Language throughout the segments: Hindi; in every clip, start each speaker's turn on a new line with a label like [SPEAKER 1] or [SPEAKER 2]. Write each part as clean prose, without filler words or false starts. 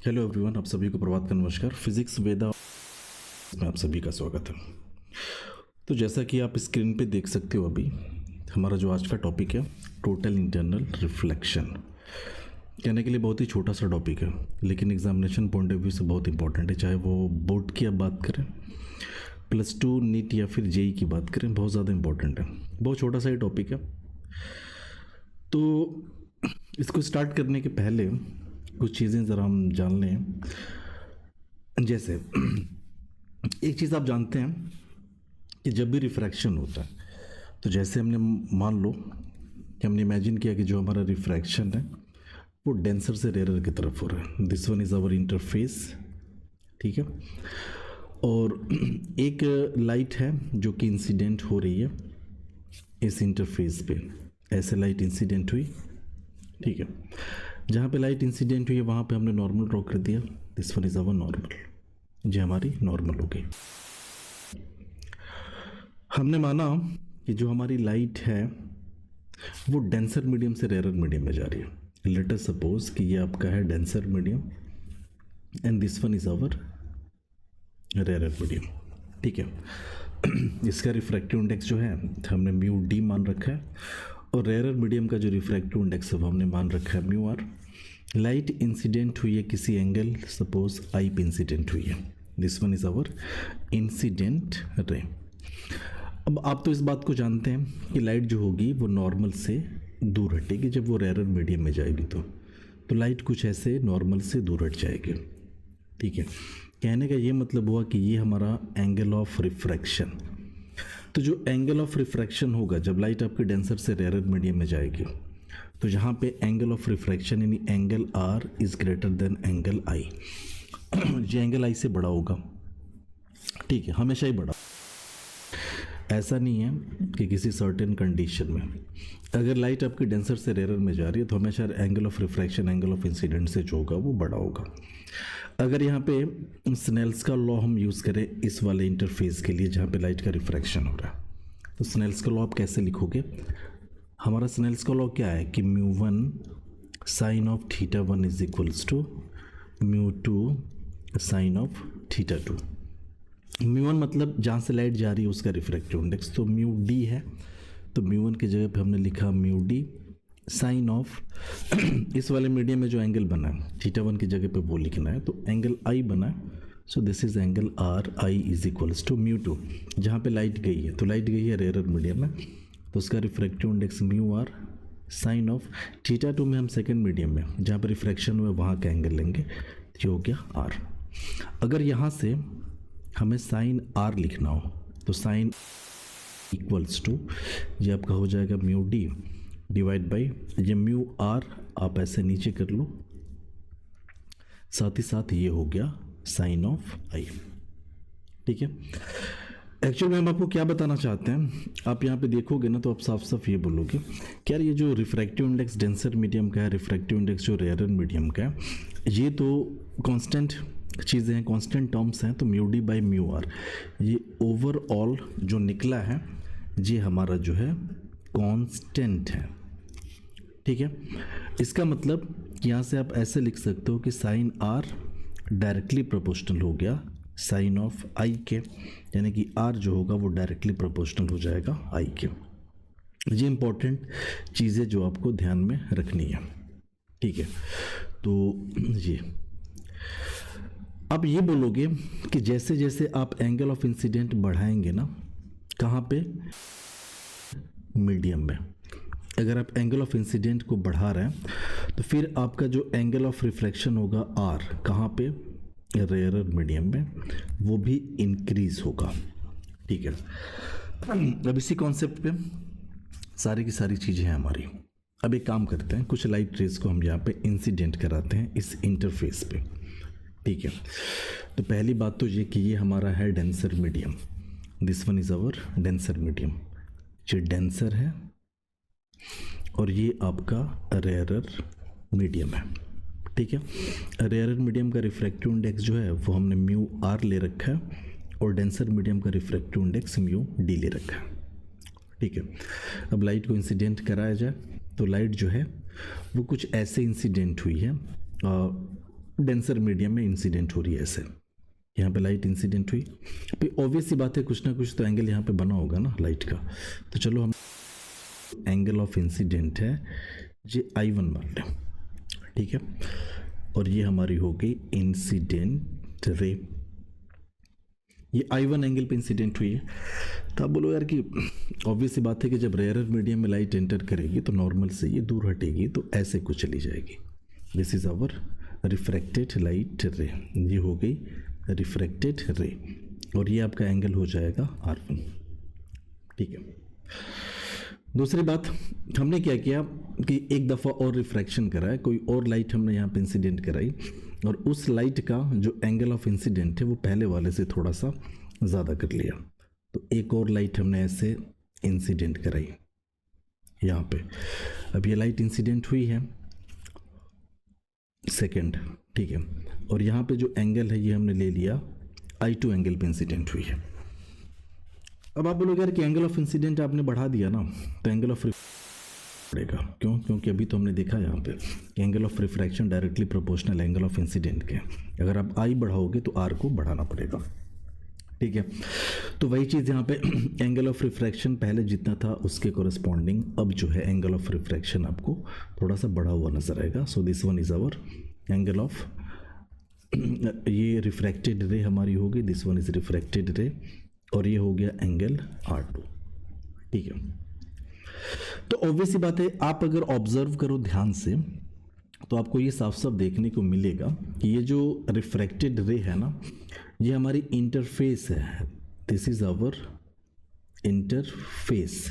[SPEAKER 1] हेलो एवरीवन, आप सभी को प्रभात का नमस्कार। फिजिक्स वेदा में आप सभी का स्वागत है। तो जैसा कि आप स्क्रीन पे देख सकते हो, अभी हमारा जो आज का टॉपिक है टोटल इंटरनल रिफ्लेक्शन। कहने के लिए बहुत ही छोटा सा टॉपिक है, लेकिन एग्जामिनेशन पॉइंट ऑफ व्यू से बहुत इंपॉर्टेंट है। चाहे वो बोर्ड की आप बात करें, +2 नीट या फिर जेई की बात करें, बहुत ज़्यादा इंपॉर्टेंट है। बहुत छोटा सा ही टॉपिक है। तो इसको स्टार्ट करने के पहले कुछ चीज़ें ज़रा हम जान लें। जैसे एक चीज़ आप जानते हैं कि जब भी रिफ्रैक्शन होता है, तो जैसे हमने मान लो कि हमने इमेजिन किया कि जो हमारा रिफ्रैक्शन है वो डेंसर से रेयर की तरफ हो रहा है। This one is our interface, ठीक है। और एक लाइट है जो कि इंसिडेंट हो रही है इस इंटरफेस पे। ऐसे लाइट इंसिडेंट हुई, ठीक है। जहाँ पे लाइट इंसिडेंट हुई है वहाँ पे हमने नॉर्मल ड्रॉ कर दिया। This one is our normal, जो हमारी नॉर्मल हो गई। हमने माना कि जो हमारी लाइट है वो डेंसर मीडियम से रेयर मीडियम में जा रही है। लेट अस सपोज कि ये आपका है denser medium and this one is our rare medium, ठीक है। इसका रिफ्रैक्टिव इंडेक्स जो है हमने म्यू डी मान रखा है, और रेयर मीडियम का जो रिफ्रैक्टिव इंडेक्स है वो हमने मान रखा है म्यू आर। लाइट इंसिडेंट हुई है किसी एंगल, सपोज आई पे इंसिडेंट हुई है। This one is our incident ray. अब आप तो इस बात को जानते हैं कि लाइट जो होगी वो नॉर्मल से दूर हटेगी जब वो रेयर मीडियम में जाएगी। तो लाइट कुछ ऐसे नॉर्मल से दूर हट जाएगी, ठीक है। कहने का ये मतलब हुआ कि ये हमारा एंगल ऑफ रिफ्रैक्शन। तो जो एंगल ऑफ रिफ्रैक्शन होगा जब लाइट आपके डेंसर से रेयर मीडियम में जाएगी, तो जहाँ पे एंगल ऑफ रिफ्रैक्शन यानी angle R is greater than angle I, जो एंगल आई से बड़ा होगा, ठीक है, हमेशा ही बड़ा। ऐसा नहीं है कि किसी सर्टेन कंडीशन में अगर लाइट आपकी डेंसर से रेयर में जा रही है तो हमेशा angle of refraction angle of incident से जो होगा वो बड़ा होगा। अगर यहाँ पे स्नेल्स का लॉ हम यूज़ करें इस वाले इंटरफेस के लिए जहाँ पे लाइट का रिफ्रैक्शन हो रहा है, तो स्नेल्स का लॉ आप कैसे लिखोगे? हमारा स्नेल्स का लॉ क्या है कि μ1 sine of θ1 is equals to μ2 sine of θ2। μ1 मतलब जहाँ से लाइट जा रही है उसका रिफ्रैक्टिव इंडेक्स, तो म्यू डी है, तो μ1 की जगह पे हमने लिखा म्यू डी साइन ऑफ इस वाले मीडियम में जो एंगल बना है θ1 की जगह पे वो लिखना है, तो एंगल आई बना है। So this is angle R I is equals to μ2। जहाँ पे लाइट गई है तो लाइट गई है रेयर मीडियम में, तो उसका refractive index mu R sine of θ2 में हम सेकेंड मीडियम में जहाँ पर रिफ्रैक्शन हुआ वहाँ का एंगल लेंगे, ये हो गया आर। अगर यहाँ से हमें साइन आर लिखना हो तो साइन इक्वल्स टू ये आपका हो जाएगा म्यू डी डिवाइड बाई ये म्यू आर, आप ऐसे नीचे कर लो, साथ ही साथ ये हो गया साइन ऑफ आई, ठीक है। एक्चुअली हम आपको क्या बताना चाहते हैं, आप यहाँ पे देखोगे ना तो आप साफ साफ ये बोलोगे कि यार ये जो रिफ्रैक्टिव इंडेक्स डेंसर मीडियम का है, रिफ्रैक्टिव इंडेक्स जो रेयर मीडियम का है, ये तो कांस्टेंट चीज़ें हैं, कांस्टेंट टर्म्स हैं, तो mu D by mu R ये ओवरऑल जो निकला है ये हमारा जो है कांस्टेंट है, ठीक है। इसका मतलब यहाँ से आप ऐसे लिख सकते हो कि साइन आर डायरेक्टली प्रोपोर्शनल हो गया साइन ऑफ आई के, यानी कि आर जो होगा वो डायरेक्टली प्रोपोर्शनल हो जाएगा आई के। ये इंपॉर्टेंट चीज़ें जो आपको ध्यान में रखनी है, ठीक है। तो ये आप ये बोलोगे कि जैसे जैसे आप एंगल ऑफ इंसिडेंट बढ़ाएंगे ना, कहाँ पे? मीडियम में। अगर आप एंगल ऑफ इंसिडेंट को बढ़ा रहे हैं तो फिर आपका जो एंगल ऑफ रिफ्लेक्शन होगा आर, कहाँ पे? रेयर मीडियम में, वो भी इंक्रीज होगा, ठीक है। अब इसी कॉन्सेप्ट पे सारी की सारी चीज़ें हैं हमारी। अब एक काम करते हैं, कुछ लाइट रेज को हम यहाँ पे इंसिडेंट कराते हैं इस इंटरफेस पे, ठीक है। तो पहली बात तो ये कि ये हमारा है denser medium, this one is our denser medium, ये डेंसर है और ये आपका रेयरर मीडियम है, ठीक है। रेयरर मीडियम का रिफ्रैक्टिव इंडेक्स जो है वो हमने म्यू आर ले रखा है और डेंसर मीडियम का रिफ्रैक्टिव इंडेक्स म्यू डी ले रखा है, ठीक है। अब लाइट को इंसिडेंट कराया जाए तो लाइट जो है वो कुछ ऐसे इंसिडेंट हुई है, डेंसर मीडियम में इंसिडेंट हो रही है ऐसे, यहाँ पे लाइट इंसिडेंट हुई, फिर ऑब्वियस सी बात है कुछ ना कुछ तो एंगल यहाँ पे बना होगा ना लाइट का। तो चलो हम एंगल ऑफ इंसिडेंट है ये I1 मान लें, ठीक है, और ये हमारी हो गई इंसिडेंट रे, ये I1 एंगल पे इंसिडेंट हुई है। तो आप बोलो यार कि ऑब्वियस सी बात है कि जब रेयरर मीडियम में लाइट एंटर करेगी तो नॉर्मल से ये दूर हटेगी तो ऐसे कुछ चली जाएगी। This is our refracted light ray, ये हो गई रिफ्रैक्टेड रे, और ये आपका एंगल हो जाएगा R1, ठीक है। दूसरी बात, हमने क्या किया कि एक दफ़ा और रिफ्रैक्शन कराया, कोई और लाइट हमने यहाँ पे इंसिडेंट कराई, और उस लाइट का जो एंगल ऑफ इंसिडेंट है वो पहले वाले से थोड़ा सा ज़्यादा कर लिया, तो एक और लाइट हमने ऐसे इंसिडेंट कराई यहाँ पे। अब ये लाइट इंसिडेंट हुई है सेकंड, ठीक है, और यहाँ पे जो एंगल है ये हमने ले लिया I2 एंगल पे इंसिडेंट हुई है। अब आप बोलोगे यार कि एंगल ऑफ इंसिडेंट आपने बढ़ा दिया ना, तो एंगल ऑफ बढ़ेगा, क्यों? क्योंकि अभी तो हमने देखा यहाँ पे angle of refraction directly proportional angle of incident के, अगर आप I बढ़ाओगे तो R को बढ़ाना पड़ेगा, ठीक है। तो वही चीज़ यहाँ पे एंगल ऑफ रिफ्रैक्शन पहले जितना था उसके कोरस्पॉन्डिंग अब जो है एंगल ऑफ रिफ्रैक्शन आपको थोड़ा सा बढ़ा हुआ नजर आएगा। So this one is hour angle of, ये रिफ्रैक्टेड रे हमारी हो गई, this one is refracted ray, और ये हो गया एंगल R2, ठीक है। तो ऑब्वियस सी बात है, आप अगर ऑब्जर्व करो ध्यान से तो आपको ये साफ साफ देखने को मिलेगा कि ये जो रिफ्रैक्टेड रे है ना, ये हमारी इंटरफेस है, दिस इज आवर इंटरफेस,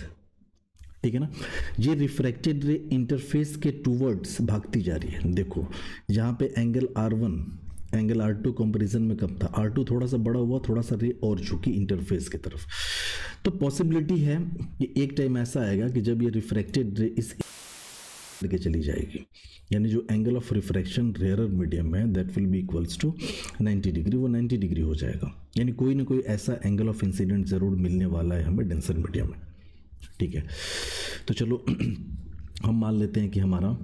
[SPEAKER 1] ठीक है ना। ये रिफ्रैक्टेड रे इंटरफेस के टूवर्ड्स भागती जा रही है। देखो यहाँ पे angle R1 angle R2 comparison में कम था, R2 थोड़ा सा बड़ा हुआ, थोड़ा सा रे और झुकी इंटरफेस की तरफ। तो पॉसिबिलिटी है कि एक टाइम ऐसा आएगा कि जब ये रिफ्रैक्टेड रे इस के चली जाएगी, यानी जो angle of refraction rarer medium है that will be equals to 90 degree, वो 90 डिग्री हो जाएगा, यानी कोई ना कोई ऐसा एंगल ऑफ इंसिडेंट जरूर मिलने वाला है हमें डेंसर मीडियम में, ठीक है। तो चलो हम मान लेते हैं कि हमारा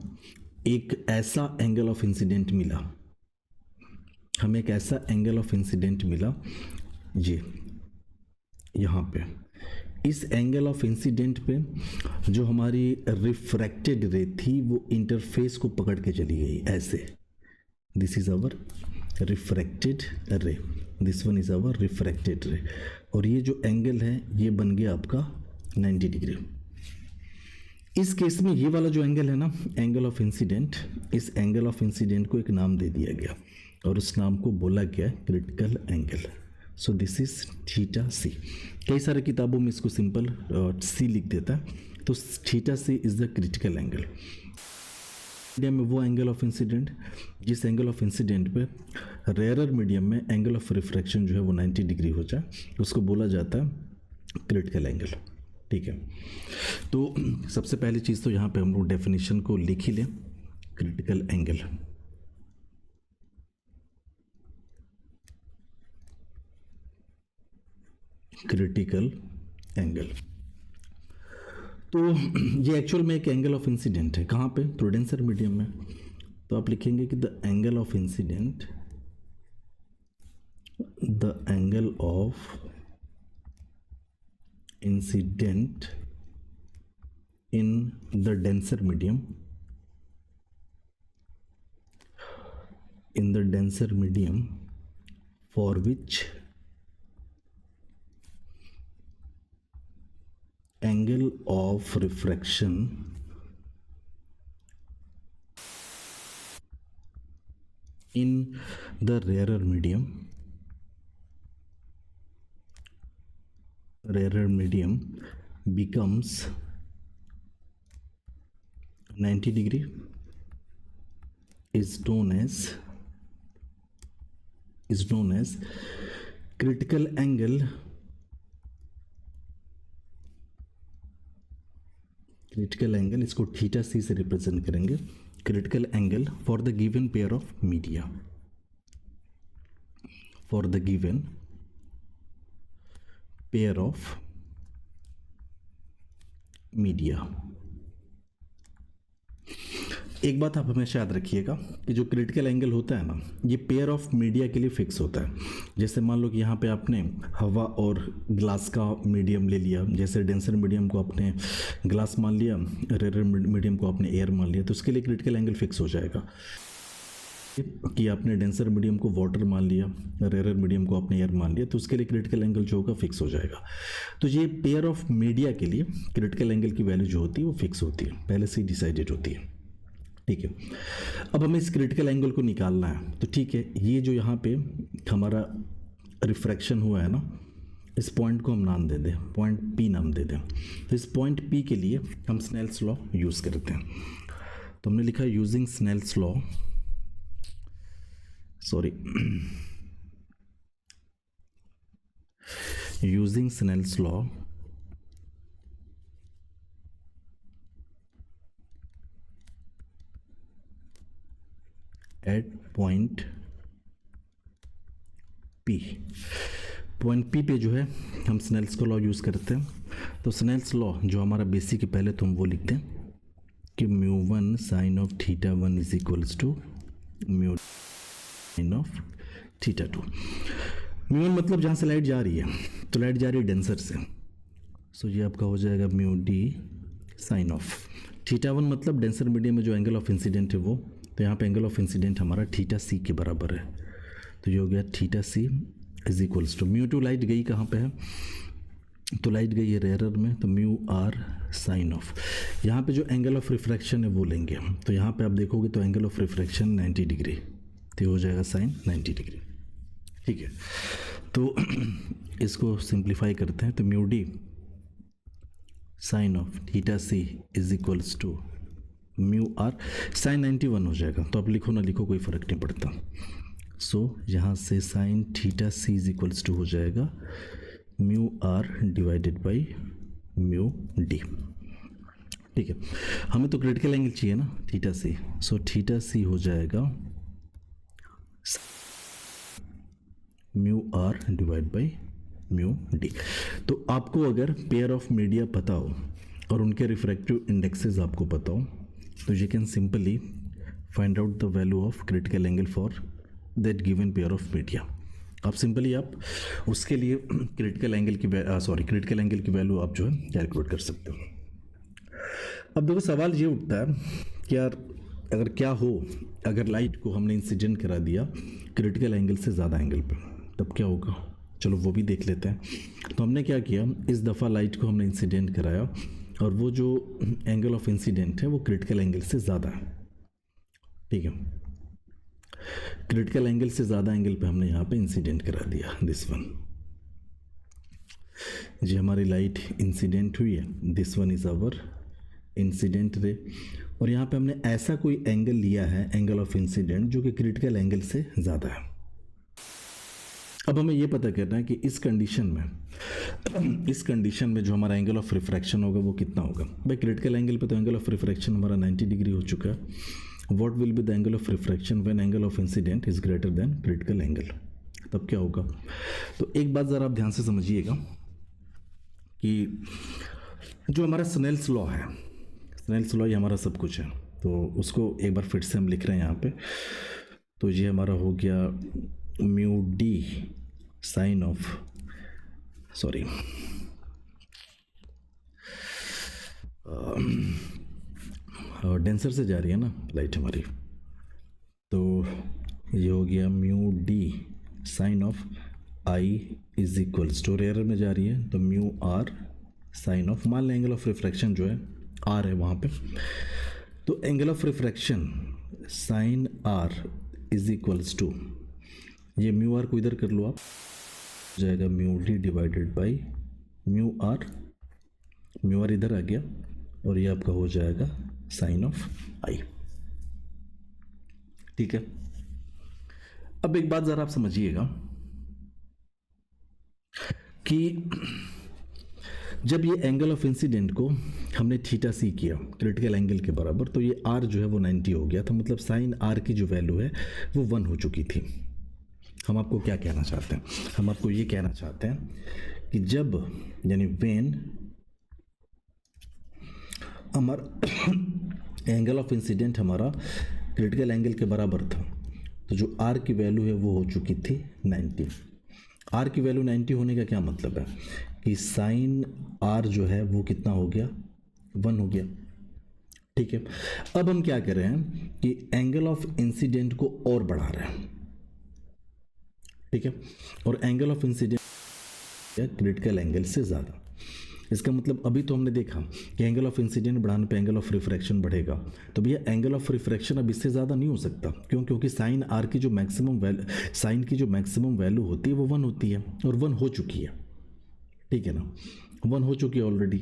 [SPEAKER 1] एक ऐसा एंगल ऑफ इंसिडेंट मिला, हमें एक ऐसा एंगल ऑफ इंसिडेंट मिला ये यहाँ पे, इस एंगल ऑफ इंसिडेंट पे जो हमारी रिफ्रैक्टेड रे थी वो इंटरफेस को पकड़ के चली गई ऐसे, this is our refracted ray, this one is our refracted ray, और ये जो एंगल है ये बन गया आपका 90 डिग्री। इस केस में ये वाला जो एंगल है ना, एंगल ऑफ इंसिडेंट, इस एंगल ऑफ इंसिडेंट को एक नाम दे दिया गया और उस नाम को बोला गया critical angle. So this is theta C. कई सारे किताबों में इसको सिंपल सी लिख देता है, तो theta C is the critical angle. Medium में वो एंगल ऑफ इंसिडेंट जिस एंगल ऑफ इंसिडेंट पे रेयरर मीडियम में एंगल ऑफ रिफ्रैक्शन जो है वो 90 डिग्री हो जाए, उसको बोला जाता है क्रिटिकल एंगल, ठीक है। तो सबसे पहली चीज़ तो यहाँ पे हम लोग डेफिनेशन को लिख ही लें, क्रिटिकल एंगल। क्रिटिकल एंगल, तो ये एक्चुअल में एक एंगल ऑफ इंसिडेंट है, कहाँ पे? तो डेंसर मीडियम में। तो आप लिखेंगे कि the angle of incident, the angle of incident in the denser medium, in the denser medium for which angle of refraction in the rarer medium becomes 90 degree is known as critical angle, इसको थीटा सी से रिप्रेजेंट करेंगे, critical angle for the given pair of media, for the given pair of media. एक बात आप हमेशा याद रखिएगा कि जो क्रिटिकल एंगल होता है ना, ये पेयर ऑफ मीडिया के लिए फिक्स होता है। जैसे मान लो कि यहाँ पे आपने हवा और ग्लास का मीडियम ले लिया, जैसे डेंसर मीडियम को आपने ग्लास मान लिया, रेयर मीडियम को आपने एयर मान लिया, तो उसके लिए क्रिटिकल एंगल फिक्स हो जाएगा। कि आपने डेंसर मीडियम को वाटर मान लिया, रेयर मीडियम को आपने एयर मान लिया, तो उसके लिए क्रिटिकल एंगल जो होगा फिक्स हो जाएगा। तो ये पेयर ऑफ मीडिया के लिए क्रिटिकल एंगल की वैल्यू जो होती है वो फिक्स होती है, पहले से ही डिसाइडेड होती है। ठीक है, अब हमें इस क्रिटिकल एंगल को निकालना है। तो ठीक है, ये जो यहाँ पे हमारा रिफ्रैक्शन हुआ है ना, इस पॉइंट को हम नाम दे दें, पॉइंट पी नाम दे दें। तो इस पॉइंट पी के लिए हम स्नेल्स लॉ यूज़ करते हैं। तो हमने लिखा using Snell's law, sorry, using Snell's law at point P। Point P पे जो है हम स्नेल्स का लॉ यूज़ करते हैं। तो स्नेल्स लॉ जो हमारा बेसिक है, पहले तो हम वो लिखते हैं कि μ1 sin of θ1 is equals to μ sin of θ2। μ1 मतलब जहाँ से लाइट जा रही है, तो लाइट जा रही है डेंसर से, सो ये आपका हो जाएगा म्यू डी साइन ऑफ θ1 मतलब डेंसर मीडियम में जो एंगल ऑफ इंसिडेंट है वो, तो यहाँ पे एंगल ऑफ इंसिडेंट हमारा θc के बराबर है। तो ये हो गया θc is equals to μ2। Light गई कहाँ पे है, तो लाइट गई है रेयर में, तो म्यू आर साइन ऑफ। यहाँ पे जो एंगल ऑफ रिफ्रैक्शन है वो लेंगे हम। तो यहाँ पे आप देखोगे तो एंगल ऑफ रिफ्रैक्शन 90 डिग्री, तो हो जाएगा साइन 90 डिग्री। ठीक है, तो इसको सिंप्लीफाई करते हैं। तो mu D sine of θc is equals to mu R sine 91 हो जाएगा। तो आप लिखो ना लिखो कोई फ़र्क नहीं पड़ता। सो यहाँ से sign θc is equals to हो जाएगा mu R divided by mu D. ठीक है, हमें तो क्रिटिकल एंगल चाहिए ना θc, सो θc हो जाएगा mu R divide by mu D. तो आपको अगर पेयर ऑफ मीडिया पता हो और उनके रिफ्रैक्टिव इंडेक्सेस आपको पता हो, तो you can simply find out the value of critical angle for that given pair of media. आप सिंपली आप उसके लिए क्रिटिकल एंगल की वैल्यू आप जो है कैलकुलेट कर सकते हो। अब देखो सवाल ये उठता है कि यार अगर क्या हो, अगर लाइट को हमने इंसिडेंट करा दिया क्रिटिकल एंगल से ज़्यादा एंगल पे, तब क्या होगा। चलो वो भी देख लेते हैं। तो हमने क्या किया, इस दफ़ा लाइट को हमने इंसिडेंट कराया और वो जो एंगल ऑफ इंसिडेंट है वो क्रिटिकल एंगल से ज़्यादा है। ठीक है, क्रिटिकल एंगल से ज़्यादा एंगल पे हमने यहाँ पे इंसिडेंट करा दिया, दिस वन। जी हमारी लाइट इंसिडेंट हुई है, this one is our incident ray, और यहाँ पे हमने ऐसा कोई एंगल लिया है, एंगल ऑफ इंसिडेंट, जो कि क्रिटिकल एंगल से ज़्यादा है। अब हमें ये पता करना है कि इस कंडीशन में जो हमारा एंगल ऑफ रिफ्रैक्शन होगा वो कितना होगा। भाई क्रिटिकल एंगल पे तो एंगल ऑफ रिफ्रैक्शन हमारा 90 डिग्री हो चुका है। What will be the angle of refraction when angle of incident is greater than critical angle, तब क्या होगा। तो एक बात ज़रा आप ध्यान से समझिएगा कि जो हमारा स्नेल्स लॉ है, स्नेल्स लॉ ही हमारा सब कुछ है, तो उसको एक बार फिर से हम लिख रहे हैं यहाँ पे। तो ये हमारा हो गया mu D sine of, sorry denser से जा रही है ना लाइट हमारी, तो ये हो गया mu D sine of I is equals to, rare में जा रही है तो म्यू आर साइन ऑफ, मान लें एंगल ऑफ रिफ्रैक्शन जो है आर है वहाँ पे, तो angle of refraction sine R is equals to, ये म्यू आर को इधर कर लो आप, हो जाएगा mu D divided by mu R इधर आ गया और ये आपका हो जाएगा साइन ऑफ आई। ठीक है, अब एक बात ज़रा आप समझिएगा कि जब ये एंगल ऑफ इंसिडेंट को हमने θc किया क्रिटिकल एंगल के बराबर, तो ये r जो है वो 90 हो गया था, मतलब साइन r की जो वैल्यू है वो 1 हो चुकी थी। हम आपको क्या कहना चाहते हैं, हम आपको ये कहना चाहते हैं कि जब यानी वेन हमारा एंगल ऑफ इंसिडेंट हमारा क्रिटिकल एंगल के बराबर था, तो जो आर की वैल्यू है वो हो चुकी थी 90। आर की वैल्यू 90 होने का क्या मतलब है कि साइन आर जो है वो कितना हो गया, 1 हो गया। ठीक है, अब हम क्या कर रहे हैं कि एंगल ऑफ इंसिडेंट को और बढ़ा रहे हैं। ठीक है, और angle of incident critical angle से ज़्यादा। इसका मतलब अभी तो हमने देखा कि एंगल ऑफ इंसिडेंट बढ़ाने पे एंगल ऑफ रिफ्रैक्शन बढ़ेगा, तो भैया एंगल ऑफ रिफ्रैक्शन अब इससे ज़्यादा नहीं हो सकता। क्यों? क्योंकि साइन आर की जो मैक्सिमम वैल्यू, साइन की जो मैक्सिमम वैल्यू होती है वो 1 होती है, और 1 हो चुकी है। ठीक है ना, 1 हो चुकी है ऑलरेडी।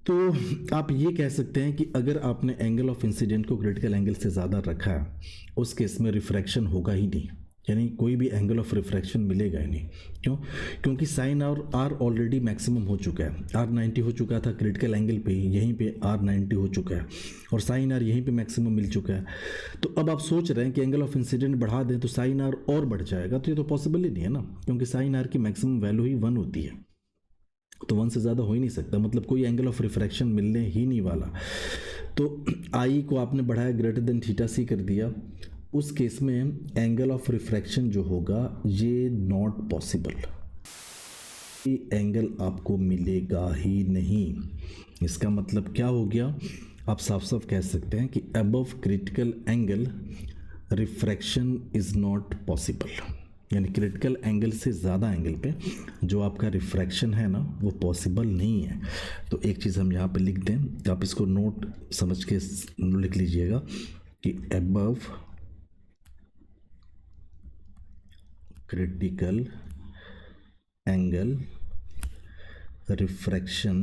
[SPEAKER 1] तो आप ये कह सकते हैं कि अगर आपने एंगल ऑफ इंसिडेंट को क्रिटिकल एंगल से ज़्यादा रखा है, उस केस में रिफ्रैक्शन होगा ही नहीं, यानी कोई भी एंगल ऑफ रिफ्रैक्शन मिलेगा ही नहीं। क्यों? क्योंकि साइन और आर ऑलरेडी मैक्सिमम हो चुका है। आर 90 हो चुका था क्रिटिकल एंगल पे, यहीं पे आर 90 हो चुका है, और साइन आर यहीं पे मैक्सिमम मिल चुका है। तो अब आप सोच रहे हैं कि एंगल ऑफ इंसिडेंट बढ़ा दें तो साइन आर और बढ़ जाएगा, तो ये तो पॉसिबल ही नहीं है ना, क्योंकि साइन आर की मैक्सिमम वैल्यू ही 1 होती है, तो 1 से ज़्यादा हो ही नहीं सकता, मतलब कोई एंगल ऑफ रिफ्रैक्शन मिलने ही नहीं वाला। तो आई को आपने बढ़ाया ग्रेटर देन थीटा सी कर दिया, उस केस में एंगल ऑफ रिफ्रैक्शन जो होगा ये नॉट पॉसिबल, एंगल आपको मिलेगा ही नहीं। इसका मतलब क्या हो गया, आप साफ साफ कह सकते हैं कि above critical angle refraction is not possible, यानी क्रिटिकल एंगल से ज़्यादा एंगल पे जो आपका रिफ्रैक्शन है ना वो पॉसिबल नहीं है। तो एक चीज़ हम यहाँ पे लिख दें, आप इसको नोट समझ के लिख लीजिएगा कि above critical angle refraction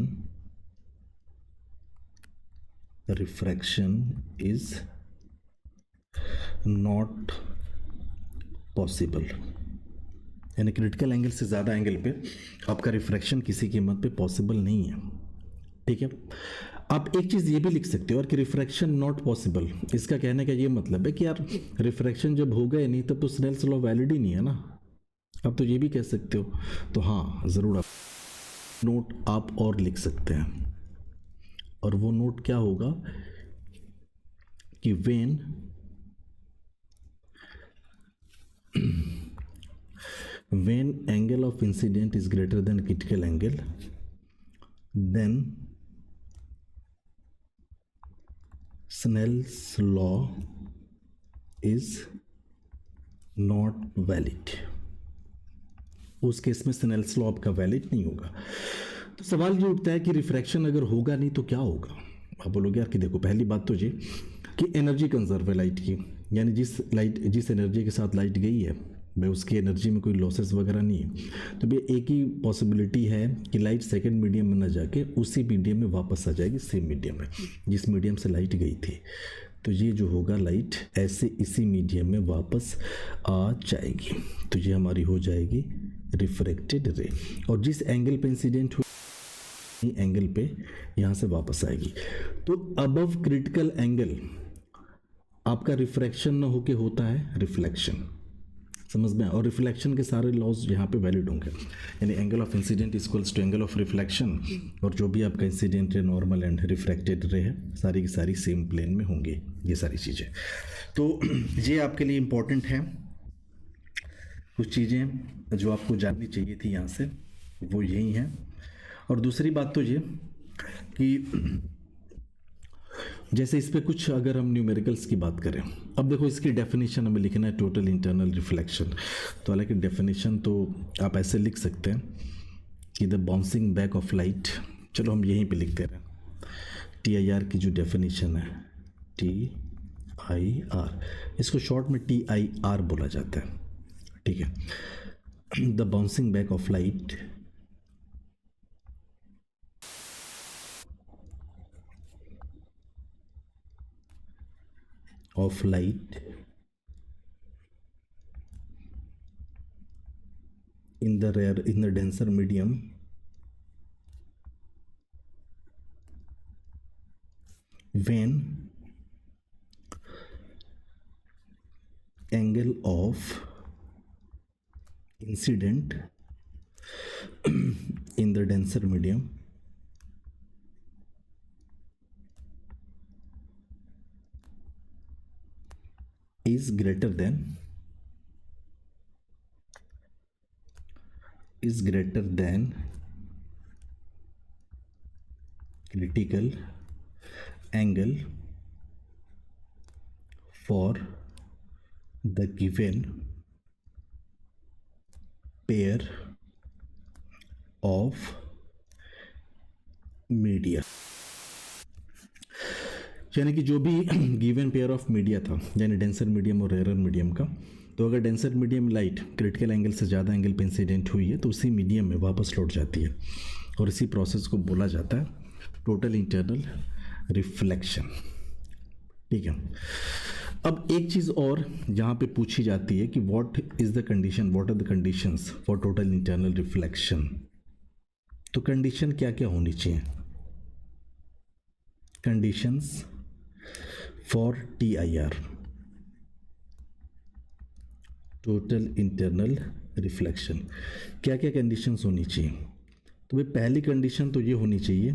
[SPEAKER 1] is not possible, यानी क्रिटिकल एंगल से ज़्यादा एंगल पे आपका रिफ्रैक्शन किसी कीमत पे पॉसिबल नहीं है। ठीक है, आप एक चीज़ ये भी लिख सकते हो और कि रिफ्रैक्शन नॉट पॉसिबल, इसका कहने का ये मतलब है कि यार रिफ्रैक्शन जब होगा ही नहीं तब तो स्नेल्स लॉ वैलिड ही नहीं है ना, आप तो ये भी कह सकते हो। तो हाँ ज़रूर आप नोट आप और लिख सकते हैं, और वो नोट क्या होगा कि when angle of incident is greater than critical angle, then Snell's law is not valid, उस केस में स्नेल्स लॉ आपका वैलिड नहीं होगा। तो सवाल ये उठता है कि रिफ्रैक्शन अगर होगा नहीं तो क्या होगा। आप बोलोगे यार कि देखो पहली बात तो ये कि एनर्जी कंजर्व है लाइट की, यानी जिस एनर्जी के साथ लाइट गई है भाई उसकी एनर्जी में कोई लॉसेस वगैरह नहीं है। तो भाई एक ही पॉसिबिलिटी है कि लाइट सेकंड मीडियम में ना जाके उसी मीडियम में वापस आ जाएगी, सेम मीडियम में जिस मीडियम से लाइट गई थी। तो ये जो होगा लाइट ऐसे इसी मीडियम में वापस आ जाएगी, तो ये हमारी हो जाएगी रिफ्रैक्टेड रे, और जिस एंगल पे इंसिडेंट हुई एंगल पे यहाँ से वापस आएगी। तो अबव क्रिटिकल एंगल आपका रिफ्रैक्शन ना होके होता है रिफ्लेक्शन, समझ में। और रिफ्लेक्शन के सारे लॉज यहाँ पे वैलिड होंगे, यानी angle of incident equals to angle of reflection, और जो भी आपका इंसिडेंट है नॉर्मल एंड रिफ्रैक्टेड रे है सारी की सारी सेम प्लेन में होंगी ये सारी चीज़ें। तो ये आपके लिए इम्पोर्टेंट है, कुछ चीज़ें जो आपको जाननी चाहिए थी यहाँ से वो यही हैं। और दूसरी बात तो ये कि जैसे इस पे कुछ अगर हम न्यूमेरिकल्स की बात करें, अब देखो इसकी डेफिनेशन हमें लिखना है टोटल इंटरनल रिफ्लेक्शन। तो हालांकि डेफिनेशन तो आप ऐसे लिख सकते हैं कि the bouncing back of light, चलो हम यहीं पे लिखते रहे, TIR की जो डेफिनेशन है TIR, इसको शॉर्ट में TIR बोला जाता है। ठीक है, the bouncing back of light in the denser medium when angle of incident in the denser medium is greater than critical angle for the given pair of media. यानी कि जो भी गिवन पेयर ऑफ मीडिया था, यानी डेंसर मीडियम और रेयर मीडियम का, तो अगर denser medium light critical angle से ज़्यादा एंगल पे इंसिडेंट हुई है तो उसी मीडियम में वापस लौट जाती है और इसी प्रोसेस को बोला जाता है टोटल इंटरनल रिफ्लेक्शन। ठीक है। अब एक चीज़ और यहाँ पे पूछी जाती है कि what are the conditions for total internal reflection. तो कंडीशन क्या क्या होनी चाहिए? Conditions for TIR, total internal reflection, क्या क्या कंडीशंस होनी चाहिए? तो भाई पहली कंडीशन तो ये होनी चाहिए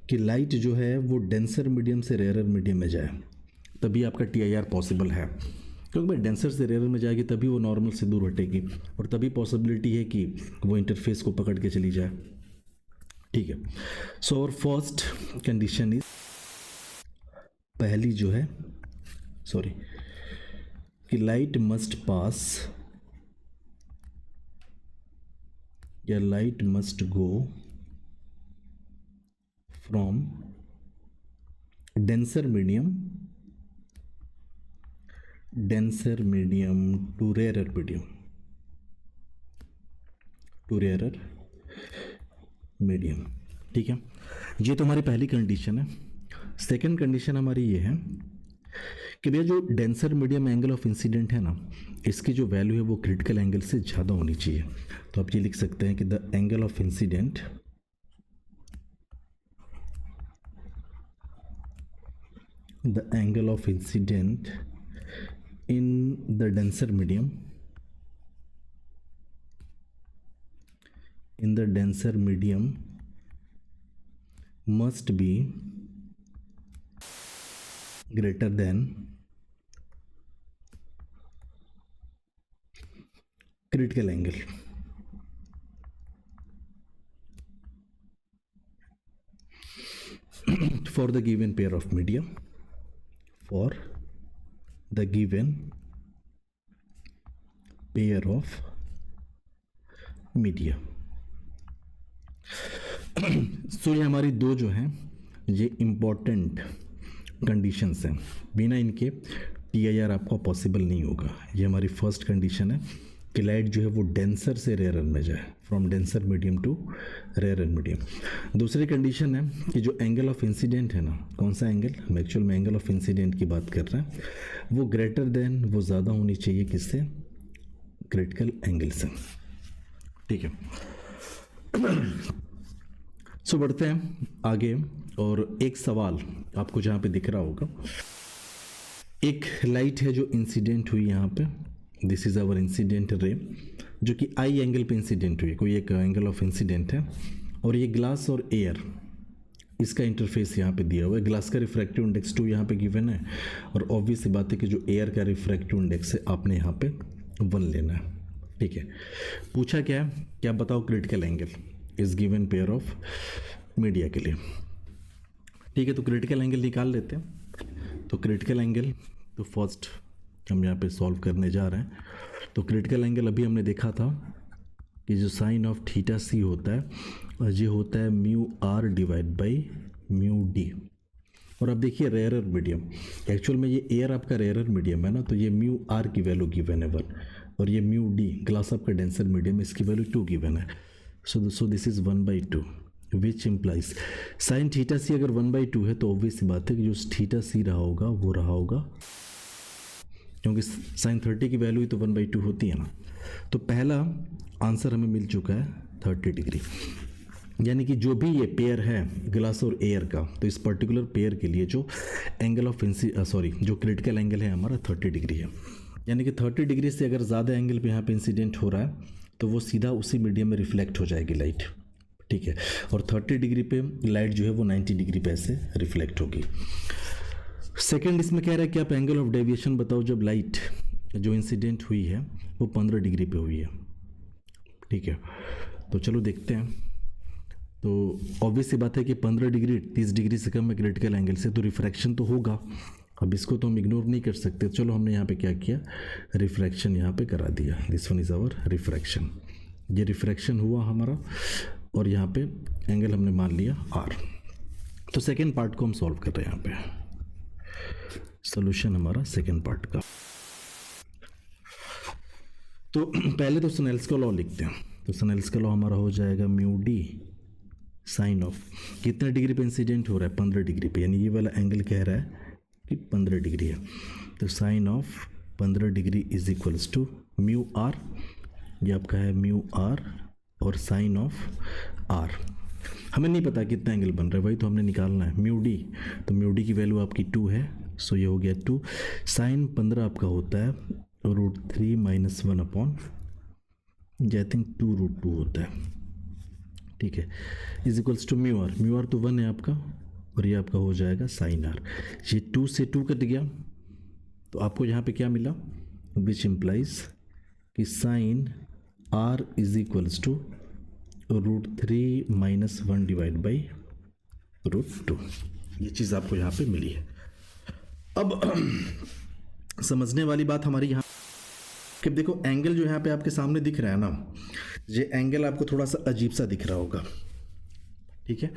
[SPEAKER 1] कि लाइट जो है वो डेंसर मीडियम से रेयर मीडियम में जाए, तभी आपका TIR पॉसिबल है। क्योंकि भाई डेंसर से रेयर में जाएगी तभी वो नॉर्मल से दूर हटेगी और तभी पॉसिबिलिटी है कि वो इंटरफेस को पकड़ के चली जाए। ठीक है। सो और फर्स्ट कंडीशन इज, पहली जो है कि लाइट मस्ट पास या light must go from denser medium to rare medium. ठीक है, ये तो हमारी पहली कंडीशन है। सेकंड कंडीशन हमारी ये है कि भैया जो denser medium angle of incident है ना, इसकी जो वैल्यू है वो क्रिटिकल एंगल से ज़्यादा होनी चाहिए। तो आप ये लिख सकते हैं कि the angle of incident in the denser medium must be greater than critical angle for the given pair of media, सो ये हमारी दो जो हैं ये इम्पॉर्टेंट कंडीशंस हैं, बिना इनके TIR आपका पॉसिबल नहीं होगा। ये हमारी फर्स्ट कंडीशन है कि लाइट जो है वो डेंसर से रेयर में जाए, from denser medium to rare medium. दूसरी कंडीशन है कि जो एंगल ऑफ इंसिडेंट है ना, कौन सा एंगल, हम एक्चुअल में एंगल ऑफ इंसिडेंट की बात कर रहे हैं, वो ग्रेटर देन, वो ज़्यादा होनी चाहिए किससे, क्रिटिकल एंगल से। ठीक है। सो बढ़ते हैं आगे, और एक सवाल आपको जहाँ पे दिख रहा होगा, एक लाइट है जो इंसिडेंट हुई यहाँ पे, दिस इज आवर इंसिडेंट रे, जो कि आई एंगल पे इंसिडेंट हुई, कोई एक एंगल ऑफ इंसिडेंट है, और ये ग्लास और एयर, इसका इंटरफेस यहाँ पे दिया हुआ है। ग्लास का रिफ्रैक्टिव इंडेक्स 2 यहाँ पे गिवन है, और ऑब्वियस बात है कि जो एयर का रिफ्रैक्टिव इंडेक्स है आपने यहाँ पे 1 लेना है। ठीक है। पूछा क्या है, क्या बताओ critical angle is given pair of media के लिए। ठीक है, तो क्रिटिकल एंगल निकाल लेते हैं। तो क्रिटिकल एंगल तो फर्स्ट हम यहाँ पे सॉल्व करने जा रहे हैं। तो क्रिटिकल एंगल अभी हमने देखा था कि जो साइन ऑफ थीटा सी होता है ये होता है mu R divide by mu D. और अब देखिए रेयर मीडियम, एक्चुअल में ये एयर आपका रेयर मीडियम है ना, तो ये म्यू आर की वैल्यू गिवन है 1, और ये म्यू डी ग्लास आपका डेंसर मीडियम, इसकी वैल्यू 2 गिवन है। So this is 1/2 which implies sine theta C अगर 1/2 है तो ऑब्वियस सी बात है कि जो थीटा सी रहा होगा वो रहा होगा, क्योंकि साइन 30 की वैल्यू ही तो 1/2 होती है ना। तो पहला आंसर हमें मिल चुका है 30 डिग्री, यानी कि जो भी ये पेयर है ग्लास और एयर का, तो इस पर्टिकुलर पेयर के लिए जो एंगल ऑफ जो क्रिटिकल एंगल है हमारा 30 डिग्री है। यानी कि 30 डिग्री से अगर ज़्यादा एंगल पे यहाँ पे इंसिडेंट हो रहा है तो वो सीधा उसी मीडियम में रिफ्लेक्ट हो जाएगी लाइट। ठीक है, और 30 डिग्री पे लाइट जो है वो 90 डिग्री पे ऐसे रिफ्लेक्ट होगी। सेकंड इसमें कह रहा है कि आप एंगल ऑफ डेविएशन बताओ जब लाइट जो इंसिडेंट हुई है वो 15 डिग्री पे हुई है। ठीक है, तो चलो देखते हैं। तो ऑब्वियस सी बात है कि 15 डिग्री 30 डिग्री से कम है क्रिटिकल एंगल से, तो रिफ्रैक्शन तो होगा। अब इसको तो हम इग्नोर नहीं कर सकते। चलो हमने यहाँ पे क्या किया, रिफ्रैक्शन यहाँ पे करा दिया। This one is our refraction. ये रिफ्रैक्शन हुआ हमारा और यहाँ पे एंगल हमने मान लिया आर। तो सेकेंड पार्ट को हम सॉल्व कर रहे हैं। यहाँ पे सोल्यूशन हमारा सेकेंड पार्ट का। तो पहले तो स्नेल्स का लॉ लिखते हैं। तो स्नेल्स का लॉ हमारा हो जाएगा म्यू डी साइन ऑफ कितने डिग्री पे इंसिडेंट हो रहा है, 15 डिग्री पे, यानी ये वाला एंगल कह रहा है कि 15 डिग्री है। तो sine of 15 degree is equals to mu R, ये आपका है म्यू आर, और साइन ऑफ आर। हमें नहीं पता कितना एंगल बन रहा है, वही तो हमने निकालना है। म्यू डी, तो म्यू डी की वैल्यू आपकी 2 है, सो ये हो गया 2। साइन 15 आपका होता है √3 - 1 अपॉन, आई थिंक 2√2 होता है। ठीक है, is equals to mu R. Mu R तो 1 है आपका, और ये आपका हो जाएगा साइन आर। ये 2 से 2 कट गया, तो आपको यहाँ पे क्या मिला, विच इम्प्लाइज कि sine R is equals to √3 - 1 divide by √2। ये चीज़ आपको यहाँ पे मिली है। अब समझने वाली बात हमारी यहाँ कि देखो एंगल जो यहाँ पे आपके सामने दिख रहा है ना, ये एंगल आपको थोड़ा सा अजीब सा दिख रहा होगा। ठीक है,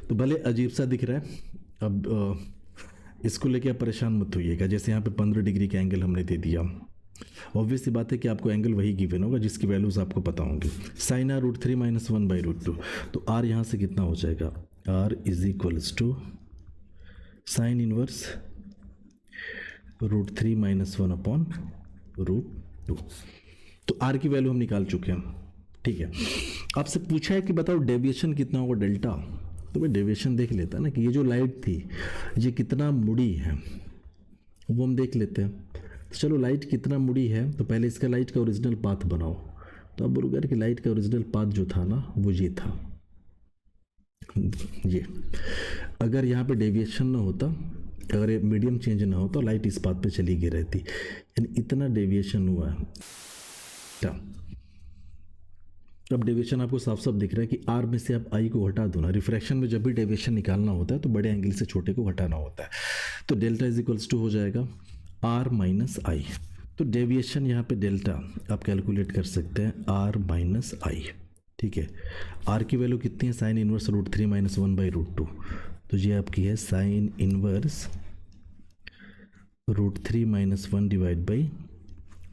[SPEAKER 1] तो भले अजीब सा दिख रहा है, अब इसको लेके आप परेशान मत होइएगा। जैसे यहाँ पे 15 डिग्री का एंगल हमने दे दिया, ऑब्वियस सी बात है कि आपको एंगल वही गिवन होगा जिसकी वैल्यूज आपको पता होंगी। साइन आर √3 - 1 बाई √2, तो आर यहाँ से कितना हो जाएगा, R is equals to sine inverse √3 - 1 upon √2। तो आर की वैल्यू हम निकाल चुके हैं। ठीक है, आपसे पूछा है कि बताओ डेविएशन कितना होगा डेल्टा, तो भाई डेविएशन देख लेता है ना कि ये जो लाइट थी ये कितना मुड़ी है, वो हम देख लेते हैं। तो चलो लाइट कितना मुड़ी है, तो पहले इसका लाइट का ओरिजिनल पाथ बनाओ। तो अब बोलोगे कि लाइट का ओरिजिनल पाथ जो था ना वो ये था, ये। अगर यहाँ पे डेविएशन ना होता, अगर ये मीडियम चेंज ना होता, लाइट इस पाथ पे चली गई रहती, यानी इतना डेविएशन हुआ है। अब डेविएशन आपको साफ साफ दिख रहा है कि आर में से आप आई को हटा दो ना। रिफ्रैक्शन में जब भी डेविएशन निकालना होता है तो बड़े एंगल से छोटे को हटाना होता है। तो डेल्टा इज इक्वल्स टू हो जाएगा आर माइनस आई। तो डेविएशन यहाँ पे डेल्टा आप कैलकुलेट कर सकते हैं आर माइनस आई। ठीक है, आर की वैल्यू कितनी है, साइन इनवर्स √3 - 1 बाई √2। तो ये आपकी है sine inverse √3 - 1 divide by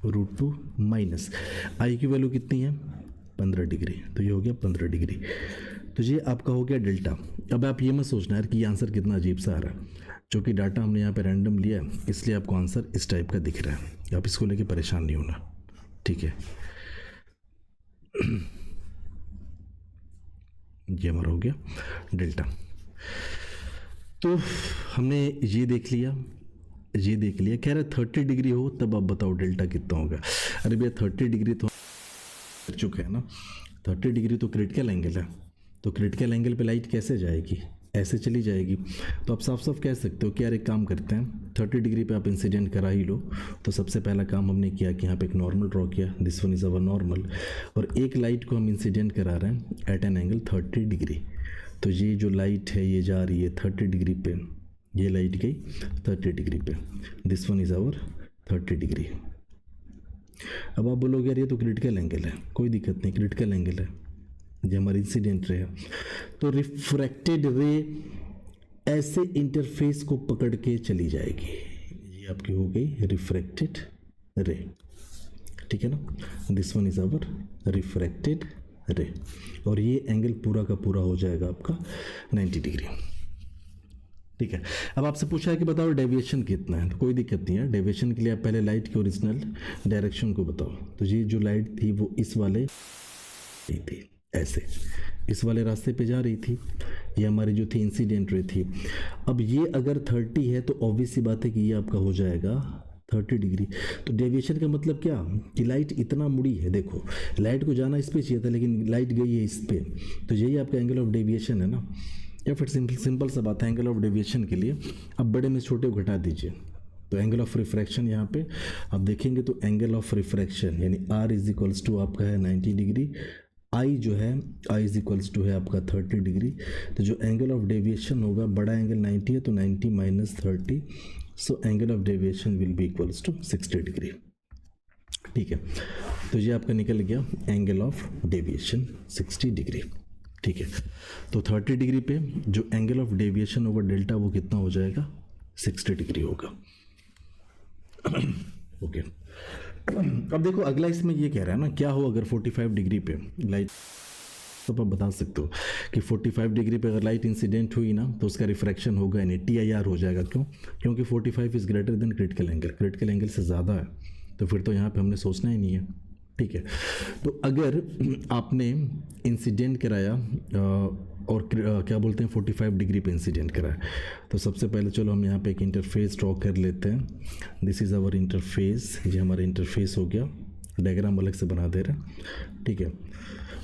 [SPEAKER 1] √2 minus I की वैल्यू कितनी है 15 डिग्री, तो ये हो गया 15 डिग्री। तो ये आपका हो गया डेल्टा। अब आप ये मत सोचना यार कि ये आंसर कितना अजीब सा आ रहा है, क्योंकि डाटा हमने यहाँ पे रैंडम लिया है, इसलिए आपको आंसर इस टाइप का दिख रहा है। आप इसको लेके परेशान नहीं होना। ठीक है, ये हमारा हो गया डेल्टा। तो हमने ये देख लिया, ये देख लिया। कह रहे 30 डिग्री हो तब आप बताओ डेल्टा कितना होगा। अरे भैया 30 डिग्री तो चुके हैं ना, 30 डिग्री तो क्रिटिकल एंगल है, तो क्रिटिकल एंगल पे लाइट कैसे जाएगी, ऐसे चली जाएगी। तो आप साफ साफ कह सकते हो कि यार एक काम करते हैं, 30 डिग्री पे आप इंसिडेंट करा ही लो। तो सबसे पहला काम हमने किया कि यहाँ पे एक नॉर्मल ड्रॉ किया, this one is our normal, और एक लाइट को हम इंसिडेंट करा रहे हैं एट एन एंगल 30 डिग्री। तो ये जो लाइट है ये जा रही है 30 डिग्री पे, ये लाइट गई 30 डिग्री पे, this one is our 30 degree. अब आप बोलोगे यार ये तो क्रिटिकल एंगल है, कोई दिक्कत नहीं, क्रिटिकल एंगल है, ये हमारी इंसिडेंट रे है। तो रिफ्रैक्टेड रे ऐसे इंटरफेस को पकड़ के चली जाएगी, ये आपकी हो गई रिफ्रैक्टेड रे। ठीक है ना, this one is our refracted ray, और ये एंगल पूरा का पूरा हो जाएगा आपका 90 डिग्री। ठीक है, अब आपसे पूछा है कि बताओ डेविएशन कितना है, तो कोई दिक्कत नहीं है। डेविएशन के लिए आप पहले लाइट के ओरिजिनल डायरेक्शन को बताओ। तो ये जो लाइट थी वो इस वाले थी, ऐसे इस वाले रास्ते पे जा रही थी, ये हमारी जो थी इंसिडेंट रे थी। अब ये अगर 30 है तो ऑब्वियस सी बात है कि ये आपका हो जाएगा 30 डिग्री। तो डेविएशन का मतलब क्या कि लाइट इतना मुड़ी है, देखो लाइट को जाना इस पे चाहिए था लेकिन लाइट गई है इस पे, तो यही आपका एंगल ऑफ डेविएशन है ना। या फिर सिंपल सा बात है, एंगल ऑफ डेविएशन के लिए अब बड़े में छोटे को घटा दीजिए, तो एंगल ऑफ रिफ्रैक्शन यहाँ पे आप देखेंगे तो एंगल ऑफ रिफ्रैक्शन यानी R इज इक्वल्स टू आपका है 90 डिग्री, आई जो है आई इज इक्वल्स टू है आपका 30 डिग्री। तो जो एंगल ऑफ डेविएशन होगा, बड़ा एंगल 90 है तो 90 minus 30, so angle of deviation will be equals to 60 degree. ठीक है, तो ये आपका निकल गया एंगल ऑफ डेविएशन 60 डिग्री। ठीक है, तो 30 डिग्री पे जो एंगल ऑफ डेविएशन होगा डेल्टा वो कितना हो जाएगा, 60 डिग्री होगा। ओके, अब देखो अगला इसमें ये कह रहा है ना, क्या हो अगर 45 डिग्री पे लाइट, तो आप बता सकते हो कि 45 डिग्री पे अगर लाइट इंसिडेंट हुई ना तो उसका रिफ्रैक्शन होगा यानी TIR हो जाएगा। क्यों? क्योंकि 45 is greater than critical angle से ज़्यादा है, तो फिर तो यहाँ पे हमने सोचना ही नहीं है। ठीक है, तो अगर आपने इंसिडेंट कराया और क्या बोलते हैं 45 डिग्री पे इंसिडेंट कराया, तो सबसे पहले चलो हम यहाँ पे एक इंटरफेस ड्रॉ कर लेते हैं। दिस इज़ आवर इंटरफेस, ये हमारा इंटरफेस हो गया, डायग्राम अलग से बना दे रहे हैं। ठीक है,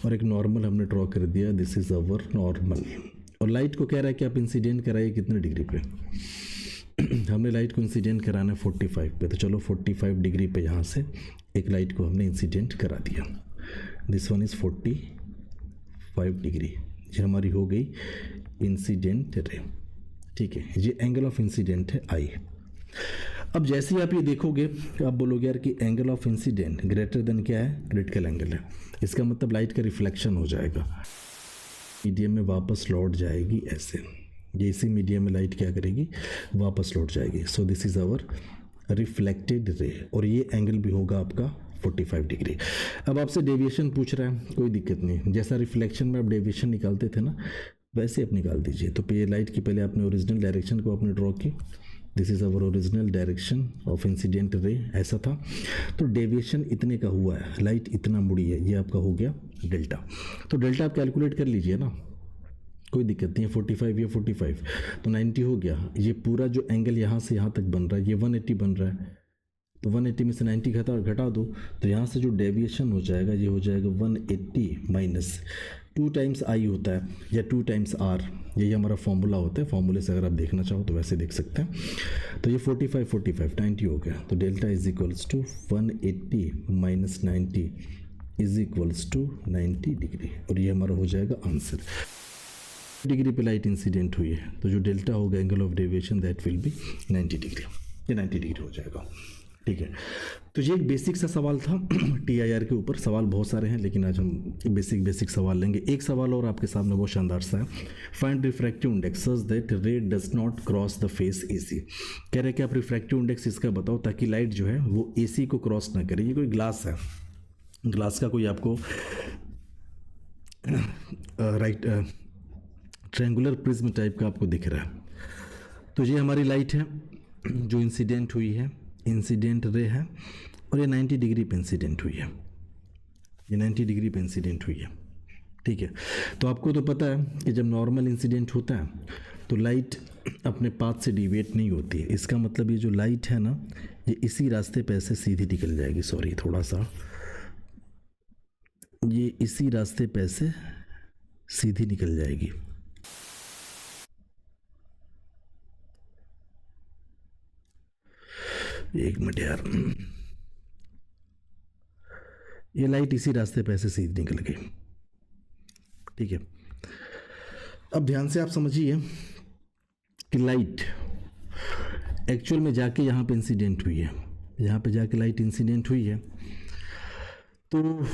[SPEAKER 1] और एक नॉर्मल हमने ड्रॉ कर दिया, दिस इज़ आवर नॉर्मल। और लाइट को कह रहा है कि आप इंसिडेंट कराइए कितने डिग्री पे, हमने लाइट को इंसिडेंट कराना है 45 पे, तो चलो 45 डिग्री पे यहाँ से एक लाइट को हमने इंसिडेंट करा दिया। दिस वन इज़ 45 डिग्री, ये हमारी हो गई इंसिडेंट रे। ठीक है, ये एंगल ऑफ इंसिडेंट है आई। अब जैसे ही आप ये देखोगे आप बोलोगे यार कि angle of incident greater than क्या है, क्रिटिकल एंगल है, इसका मतलब लाइट का रिफ्लेक्शन हो जाएगा, मीडियम में वापस लौट जाएगी ऐसे, ये इसी मीडियम में लाइट क्या करेगी, वापस लौट जाएगी। So this is our reflected ray, और ये एंगल भी होगा आपका 45 डिग्री। अब आपसे डेविएशन पूछ रहा है, कोई दिक्कत नहीं, जैसा रिफ्लेक्शन में आप डेविएशन निकालते थे ना वैसे आप निकाल दीजिए। तो ये लाइट की पहले आपने ओरिजिनल डायरेक्शन को आपने ड्रॉ की, this is our original direction of incident ray, ऐसा था। तो डेविएशन इतने का हुआ है, लाइट इतना मुड़ी है, ये आपका हो गया डेल्टा। तो डेल्टा आप कैलकुलेट कर लीजिए ना, कोई दिक्कत नहीं है, 45 या 45 तो 90 हो गया। ये पूरा जो एंगल यहाँ से यहाँ तक बन रहा है ये 180 बन रहा है, तो 180 में से 90 घटा दो, तो यहाँ से जो डेविएशन हो जाएगा ये हो जाएगा 180 माइनस 2 टाइम्स आई होता है या 2 टाइम्स आर, यही हमारा फॉर्मूला होता है। फॉर्मूले से अगर आप देखना चाहो तो वैसे देख सकते हैं। तो ये 45 90 हो गया, तो delta is equals to 180 minus 90 is equals to 90 degree, और ये हमारा हो जाएगा आंसर। डिग्री पे लाइट इंसिडेंट हुई है तो जो डेल्टा होगा angle of deviation that will be 90 degree, ये 90 डिग्री हो जाएगा। ठीक है, तो ये एक बेसिक सा सवाल था TIR के ऊपर। सवाल बहुत सारे हैं लेकिन आज हम बेसिक सवाल लेंगे। एक सवाल और आपके सामने बहुत शानदार सा है, find refractive index such that ray does not cross the face AC। कह रहे हैं कि आप रिफ्रैक्टिव इंडेक्स इसका बताओ ताकि लाइट जो है वो AC को क्रॉस ना करे। ये कोई ग्लास है, ग्लास का कोई आपको राइट ट्रायंगुलर प्रिज्म टाइप का आपको दिख रहा है। तो ये हमारी लाइट है जो इंसिडेंट हुई है, इंसिडेंट रे है, और ये 90 डिग्री पे इंसिडेंट हुई है, ये 90 डिग्री पे इंसिडेंट हुई है। ठीक है, तो आपको तो पता है कि जब नॉर्मल इंसिडेंट होता है तो लाइट अपने पाथ से डिविएट नहीं होती है। इसका मतलब ये जो लाइट है ना ये इसी रास्ते पे ऐसे सीधी निकल जाएगी, सॉरी थोड़ा सा, ये इसी रास्ते पे ऐसे सीधी निकल जाएगी। एक मिनट यार, ये लाइट इसी रास्ते पे ऐसे सीधी निकल गई। ठीक है, अब ध्यान से आप समझिए कि लाइट एक्चुअल में जाके यहाँ पे इंसिडेंट हुई है, यहाँ पे जाके लाइट इंसिडेंट हुई है। तो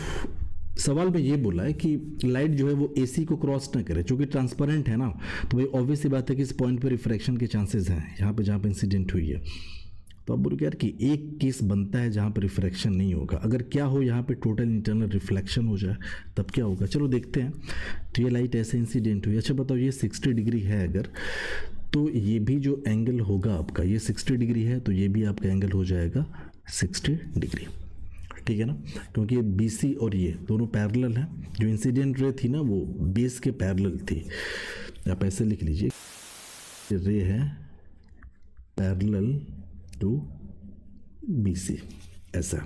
[SPEAKER 1] सवाल में ये बोला है कि लाइट जो है वो AC को क्रॉस ना करे, चूंकि ट्रांसपेरेंट है ना, तो भाई ऑब्वियस सी बात है कि इस पॉइंट पे रिफ्रैक्शन के चांसेस हैं यहाँ पे जहाँ पे इंसिडेंट हुई है। तो अब बोलो यार कि एक केस बनता है जहाँ पे रिफ्रैक्शन नहीं होगा, अगर क्या हो यहाँ पे टोटल इंटरनल रिफ्लेक्शन हो जाए तब क्या होगा, चलो देखते हैं। तो ये लाइट ऐसे इंसिडेंट हुई, अच्छा बताओ ये 60 डिग्री है अगर, तो ये भी जो एंगल होगा आपका ये 60 डिग्री है, तो ये भी आपका एंगल हो जाएगा 60 डिग्री। ठीक है ना, क्योंकि ये BC और ये दोनों पैरेलल हैं। जो इंसिडेंट रे थी ना वो बेस के पैरेलल थी, आप ऐसे लिख लीजिए, रे है पैरेलल टू BC ऐसा।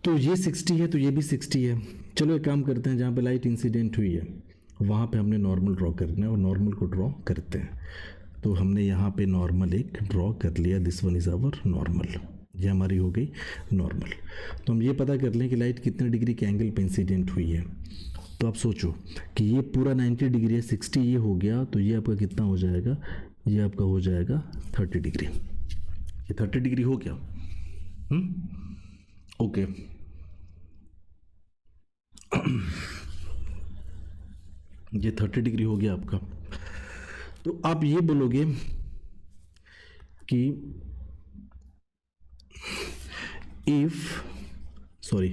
[SPEAKER 1] तो ये 60 है तो ये भी 60 है। चलो एक काम करते हैं, जहाँ पे लाइट इंसिडेंट हुई है वहाँ पे हमने नॉर्मल ड्रॉ करना है और नॉर्मल को ड्रॉ करते हैं। तो हमने यहाँ पे नॉर्मल एक ड्रॉ कर लिया, this one is our normal, ये हमारी हो गई नॉर्मल। तो हम ये पता कर लें कि लाइट कितने डिग्री के एंगल पे इंसिडेंट हुई है। तो आप सोचो कि ये पूरा 90 डिग्री है, 60 ये हो गया, तो ये आपका कितना हो जाएगा, ये आपका हो जाएगा 30 डिग्री। ये 30 डिग्री हो गया। ओके ये 30 डिग्री हो गया आपका। तो आप ये बोलोगे कि इफ सॉरी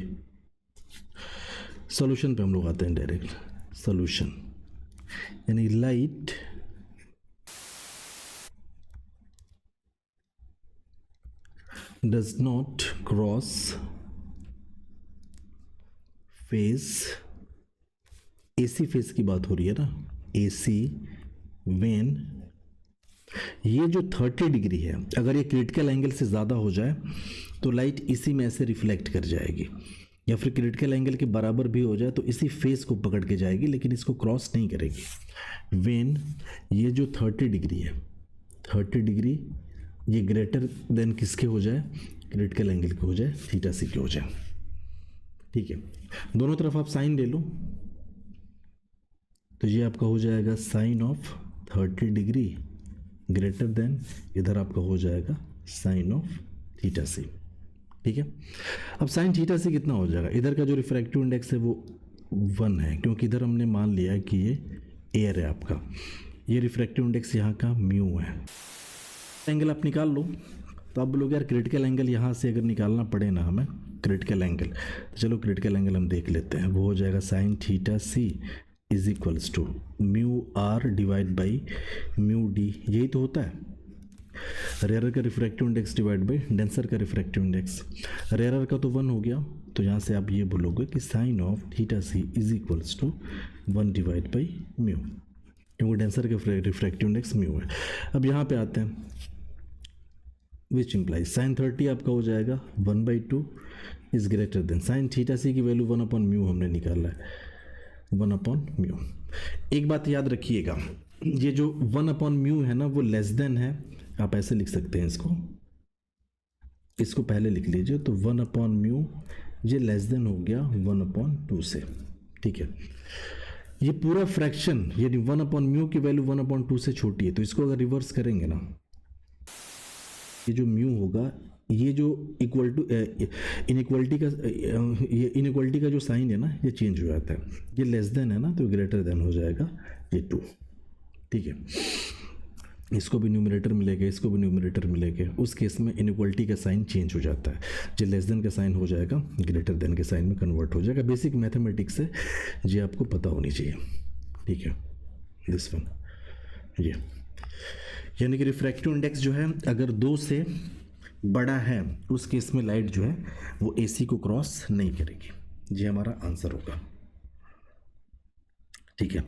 [SPEAKER 1] सॉल्यूशन पे हम लोग आते हैं डायरेक्ट। सॉल्यूशन यानी light does not cross phase, AC phase की बात हो रही है ना, एसी वेन, ये जो 30 डिग्री है अगर ये क्रिटिकल एंगल से ज़्यादा हो जाए तो लाइट इसी में ऐसे रिफ्लेक्ट कर जाएगी, या फिर क्रिटिकल एंगल के बराबर भी हो जाए तो इसी फेस को पकड़ के जाएगी, लेकिन इसको क्रॉस नहीं करेगी। वेन ये जो 30 डिग्री है, 30 डिग्री ये ग्रेटर देन किसके हो जाए, क्रिटिकल एंगल के हो जाए, थीटा सी के हो जाए। ठीक है, दोनों तरफ आप साइन ले लो, तो ये आपका हो जाएगा sine of 30 degree greater than, इधर आपका हो जाएगा साइन ऑफ थीटा सी। ठीक है, अब साइन थीटा सी कितना हो जाएगा, इधर का जो रिफ्रैक्टिव इंडेक्स है वो 1 है, क्योंकि इधर हमने मान लिया है कि ये एयर है आपका, ये रिफ्रैक्टिव इंडेक्स यहाँ का म्यू है। एंगल आप निकाल लो, तो आप बोलोगे यार क्रिटिकल एंगल यहाँ से अगर निकालना पड़े ना हमें क्रिटिकल एंगल, तो चलो क्रिटिकल एंगल हम देख लेते हैं। वो हो जाएगा sine theta C is equals to mu R divide by mu D, यही तो होता है। रेयरर का refractive index divide by denser का रिफ्रैक्टिव इंडेक्स, रेयरर का तो 1 हो गया, तो यहाँ से आप ये बोलोगे कि sine of theta C is equals to 1 divide by mu, क्योंकि डेंसर का रिफ्रैक्टिव इंडेक्स म्यू है। अब यहाँ पे आते हैं, विच इम्प्लाइज साइन 30 आपका हो जाएगा 1/2 is greater than sine theta C की वैल्यू 1/μ हमने निकाला है, 1/μ। एक बात याद रखिएगा, ये जो 1/μ है ना वो लेस देन है, आप ऐसे लिख सकते हैं इसको पहले लिख लीजिए, तो 1/μ ये लेस देन हो गया 1/2 से। ठीक है, ये पूरा फ्रैक्शन यानी 1/μ की वैल्यू 1/2 से छोटी है, तो इसको अगर रिवर्स करेंगे ना, ये जो म्यू होगा, ये जो इक्वल टू इनइक्वलिटी का, ये इनइक्वलिटी का जो साइन है ना ये चेंज हो जाता है, ये लेस देन है ना तो ग्रेटर देन हो जाएगा ये 2। ठीक है, इसको भी न्यूमरेटर मिलेगा, इसको भी न्यूमरेटर मिलेगा, उस केस में इनइक्वलिटी का साइन चेंज हो जाता है, जो लेस देन का साइन हो जाएगा ग्रेटर देन के साइन में कन्वर्ट हो जाएगा। बेसिक मैथमेटिक्स से ये आपको पता होनी चाहिए। ठीक है, दिस वन ये यानी कि रिफ्रैक्टिव इंडेक्स जो है अगर 2 से बड़ा है उस केस में लाइट जो है वो एसी को क्रॉस नहीं करेगी, ये हमारा आंसर होगा। ठीक है,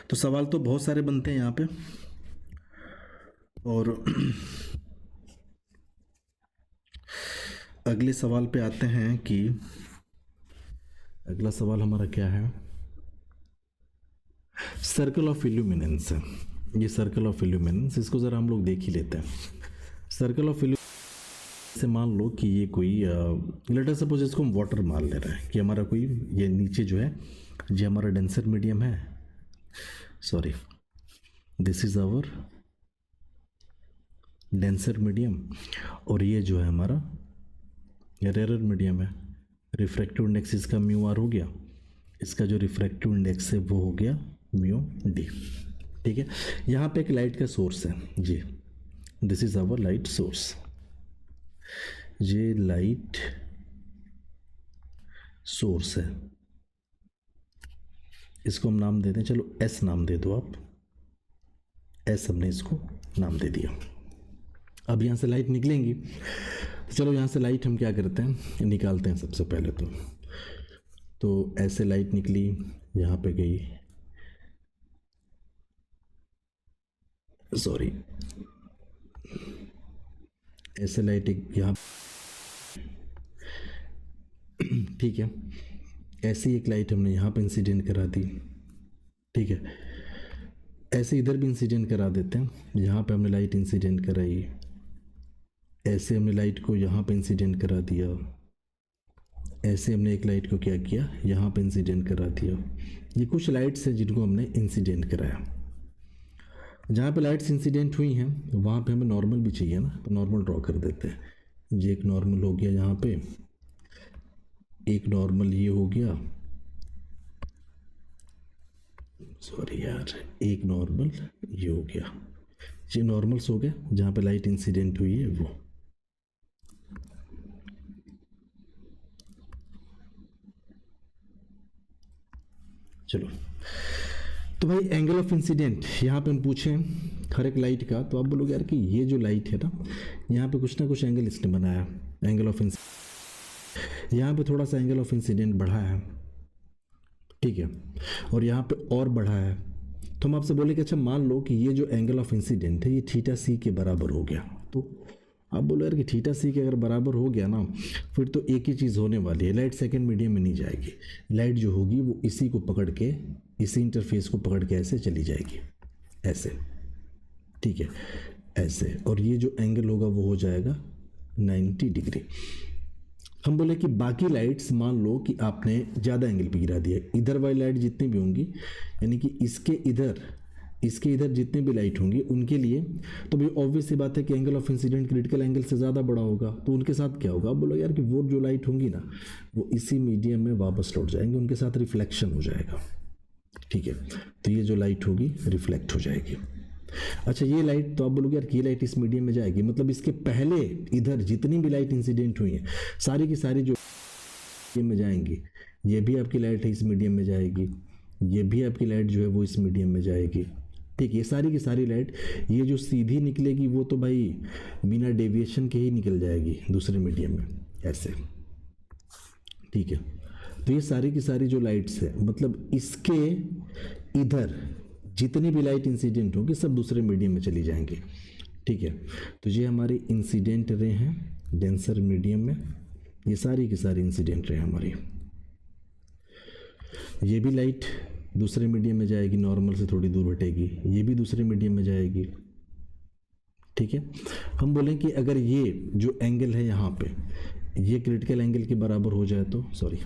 [SPEAKER 1] तो सवाल तो बहुत सारे बनते हैं यहाँ पे, और अगले सवाल पे आते हैं कि अगला सवाल हमारा क्या है, सर्कल ऑफ इल्यूमिनेंस है। ये सर्कल ऑफ इल्यूमिनेंस, इसको ज़रा हम लोग देख ही लेते हैं। सर्कल ऑफ इल्यूमिनेंस से मान लो कि ये कोई लेट अस सपोज इसको हम वाटर मान ले रहे हैं कि हमारा कोई ये नीचे जो है ये हमारा डेंसर मीडियम है, sorry this is our denser medium, और ये जो है हमारा ये रेयर मीडियम है। रिफ्रैक्टिव इंडेक्स इसका म्यू आर हो गया, इसका जो रिफ्रैक्टिव इंडेक्स है वो हो गया म्यू डी। ठीक है, यहाँ पे एक लाइट का सोर्स है जी, this is our light source, ये लाइट सोर्स है, इसको हम नाम देते हैं, चलो एस नाम दे दो आप, एस हमने इसको नाम दे दिया। अब यहाँ से लाइट निकलेंगी, तो चलो यहाँ से लाइट हम क्या करते हैं निकालते हैं सबसे पहले तो ऐसे लाइट निकली, यहाँ पे गई, सॉरी ऐसे लाइट एक यहाँ, ठीक है, ऐसी एक लाइट हमने यहाँ पे इंसिडेंट करा दी। ठीक है, ऐसे इधर भी इंसिडेंट करा देते हैं, यहाँ पे हमने लाइट इंसिडेंट कराई, ऐसे हमने लाइट को यहाँ पे इंसिडेंट करा दिया, ऐसे हमने एक लाइट को क्या किया, यहाँ पे इंसिडेंट करा दिया। ये कुछ लाइट्स हैं जिनको हमने इंसिडेंट कराया। जहाँ पे लाइट्स इंसिडेंट हुई हैं वहाँ पे हमें नॉर्मल भी चाहिए ना, तो नॉर्मल ड्रॉ कर देते हैं। ये एक नॉर्मल हो गया, यहाँ पे एक नॉर्मल ये हो गया, सॉरी यार, एक नॉर्मल ये हो गया। ये नॉर्मल्स हो गए जहाँ पे लाइट इंसिडेंट हुई है वो। चलो, तो भाई एंगल ऑफ इंसिडेंट यहाँ पे हम पूछें हर एक लाइट का, तो आप बोलोगे यार कि ये जो लाइट है ना, यहाँ पे कुछ ना कुछ एंगल इसने बनाया, एंगल ऑफ इंसिडेंट, यहाँ पे थोड़ा सा एंगल ऑफ इंसिडेंट बढ़ा है, ठीक है, और यहाँ पे और बढ़ा है। तो हम आपसे बोले कि अच्छा मान लो कि ये जो एंगल ऑफ इंसिडेंट है ये थीटा सी के बराबर हो गया, तो आप बोलो यार कि थीटा सी के अगर बराबर हो गया ना, फिर तो एक ही चीज़ होने वाली है, लाइट सेकंड मीडियम में नहीं जाएगी, लाइट जो होगी वो इसी को पकड़ के, इसी इंटरफेस को पकड़ के ऐसे चली जाएगी, ऐसे, ठीक है, ऐसे, और ये जो एंगल होगा वो हो जाएगा 90 डिग्री। हम बोले कि बाकी लाइट्स मान लो कि आपने ज़्यादा एंगल पे गिरा दिया, इधर वाली लाइट जितनी भी होंगी, यानी कि इसके इधर जितने भी लाइट होंगी उनके लिए, तो भाई ऑब्वियस सी बात है कि angle of incident critical angle से ज़्यादा बड़ा होगा, तो उनके साथ क्या होगा, आप बोलो यार कि वो जो लाइट होंगी ना वो इसी मीडियम में वापस लौट जाएंगे, उनके साथ रिफ्लेक्शन हो जाएगा, ठीक है, तो ये जो लाइट होगी रिफ्लेक्ट हो जाएगी। अच्छा ये लाइट, तो आप बोलोगे यार कि ये लाइट इस मीडियम में जाएगी, मतलब इसके पहले इधर जितनी भी लाइट इंसिडेंट हुई हैं सारी की सारी जो मीडियम में जाएंगी, ये भी आपकी लाइट है इस मीडियम में जाएगी, ये भी आपकी लाइट जो है वो इस मीडियम में जाएगी, ठीक है, ये सारी की सारी लाइट, ये जो सीधी निकलेगी वो तो भाई बिना डेविएशन के ही निकल जाएगी दूसरे मीडियम में, ऐसे, ठीक है। तो ये सारी की सारी जो लाइट्स है, मतलब इसके इधर जितनी भी लाइट इंसिडेंट होगी सब दूसरे मीडियम में चली जाएंगी, ठीक है। तो ये हमारी इंसिडेंट रे हैं डेंसर मीडियम में, ये सारी की सारी इंसिडेंट रे हमारी। ये भी लाइट दूसरे मीडियम में जाएगी, नॉर्मल से थोड़ी दूर हटेगी, ये भी दूसरे मीडियम में जाएगी, ठीक है। हम बोलें कि अगर ये जो एंगल है यहाँ पे ये क्रिटिकल एंगल के बराबर हो जाए तो, सॉरी,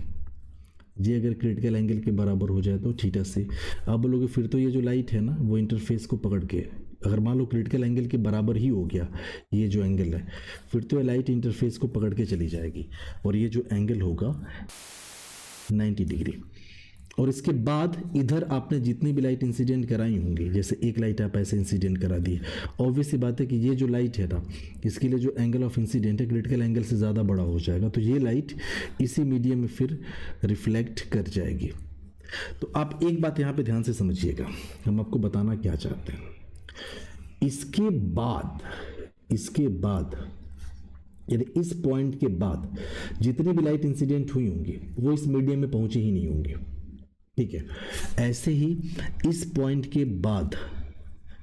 [SPEAKER 1] ये अगर क्रिटिकल एंगल के बराबर हो जाए तो थीटा से, आप बोलोगे फिर तो ये जो लाइट है ना वो इंटरफेस को पकड़ के, अगर मान लो क्रिटिकल एंगल के बराबर ही हो गया ये जो एंगल है, फिर तो ये लाइट इंटरफेस को पकड़ के चली जाएगी, और ये जो एंगल होगा 90 डिग्री। और इसके बाद इधर आपने जितनी भी लाइट इंसिडेंट कराई होंगी, जैसे एक लाइट आप ऐसे इंसिडेंट करा दी, ऑब्वियस सी बात है कि ये जो लाइट है ना इसके लिए जो एंगल ऑफ इंसिडेंट है क्रिटिकल एंगल से ज़्यादा बड़ा हो जाएगा, तो ये लाइट इसी मीडियम में फिर रिफ्लेक्ट कर जाएगी। तो आप एक बात यहाँ पे ध्यान से समझिएगा, हम आपको बताना क्या चाहते हैं। इसके बाद यानी इस पॉइंट के बाद जितनी भी लाइट इंसिडेंट हुई होंगी वो इस मीडियम में पहुंची ही नहीं होंगी, ठीक है। ऐसे ही इस पॉइंट के बाद,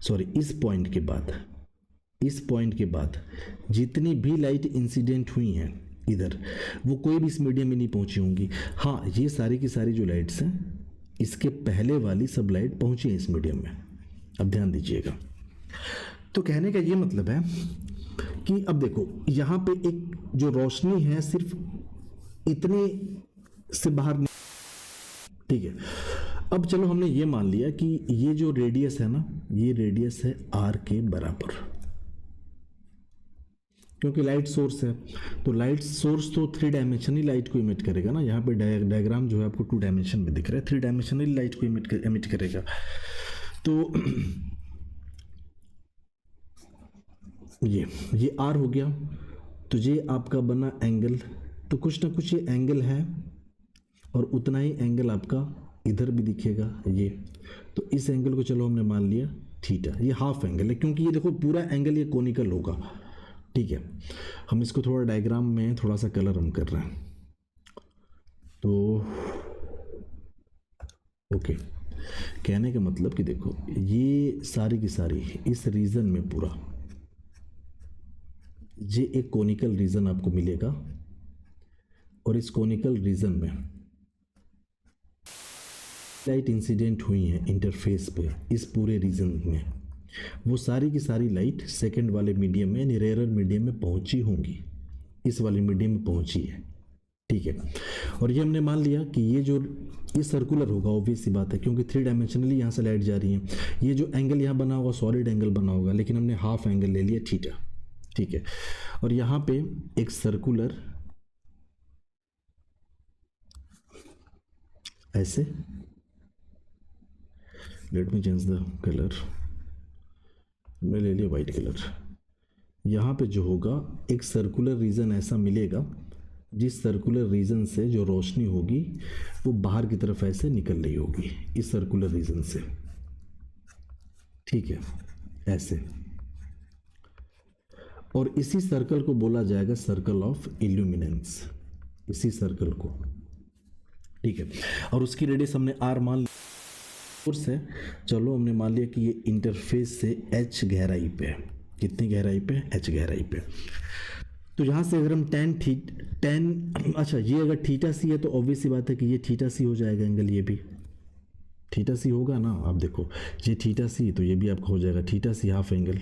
[SPEAKER 1] सॉरी इस पॉइंट के बाद जितनी भी लाइट इंसिडेंट हुई हैं इधर, वो कोई भी इस मीडियम में नहीं पहुंची होंगी। हाँ, ये सारी की सारी जो लाइट्स हैं इसके पहले वाली सब लाइट पहुंची हैं इस मीडियम में। अब ध्यान दीजिएगा, तो कहने का ये मतलब है कि अब देखो यहाँ पे एक जो रोशनी है सिर्फ इतने से बाहर, ठीक है। अब चलो हमने ये मान लिया कि ये जो रेडियस है ना ये रेडियस है आर के बराबर, क्योंकि लाइट सोर्स है, तो लाइट सोर्स तो 3 डायमेंशनल लाइट को इमिट करेगा ना। यहाँ पे डायग्राम जो है आपको 2 डायमेंशन में दिख रहा है, 3 डायमेंशनल लाइट को इमिट करेगा। तो ये आर हो गया, तो ये आपका बना एंगल, तो कुछ ना कुछ ये एंगल है और उतना ही एंगल आपका इधर भी दिखेगा ये, तो इस एंगल को चलो हमने मान लिया थीटा, ये हाफ एंगल है क्योंकि ये देखो पूरा एंगल ये कोनिकल होगा, ठीक है। हम इसको थोड़ा डायग्राम में थोड़ा सा कलर हम कर रहे हैं, तो ओके, कहने का मतलब कि देखो ये सारी की सारी इस रीजन में पूरा ये एक कोनिकल रीजन आपको मिलेगा, और इस कोनिकल रीजन में लाइट इंसिडेंट हुई हैं इंटरफेस पे इस पूरे रीजन में, वो सारी की सारी लाइट सेकंड वाले मीडियम में यानी रेयर मीडियम में पहुंची होंगी, इस वाले मीडियम में पहुंची है, ठीक है। और ये हमने मान लिया कि ये सर्कुलर होगा, ऑब्वियस सी बात है, क्योंकि 3 डायमेंशनली यहाँ से लाइट जा रही है। ये जो एंगल यहाँ बना होगा सॉलिड एंगल बना होगा, लेकिन हमने हाफ एंगल ले लिया थीटा, ठीक है। और यहाँ पे एक सर्कुलर ऐसे, let me change the colour, मैं ले लिया वाइट कलर। यहाँ पे जो होगा एक सर्कुलर रीजन ऐसा मिलेगा, जिस सर्कुलर रीजन से जो रोशनी होगी वो बाहर की तरफ ऐसे निकल रही होगी इस सर्कुलर रीजन से, ठीक है, ऐसे। और इसी सर्कल को बोला जाएगा सर्कल ऑफ इल्यूमिनेंस, इसी सर्कल को, ठीक है। और उसकी रेडियस हमने आर मान है, चलो हमने मान लिया कि ये इंटरफेस से एच गहराई पे है, कितनी गहराई पे, एच गहराई पे। तो यहाँ से अगर हम अच्छा ये अगर थीटा सी है तो ऑब्वियस सी बात है कि ये थीटा सी हो जाएगा एंगल, ये भी थीटा सी होगा ना। आप देखो ये थीटा सी, तो ये भी आपका हो जाएगा थीटा सी हाफ एंगल।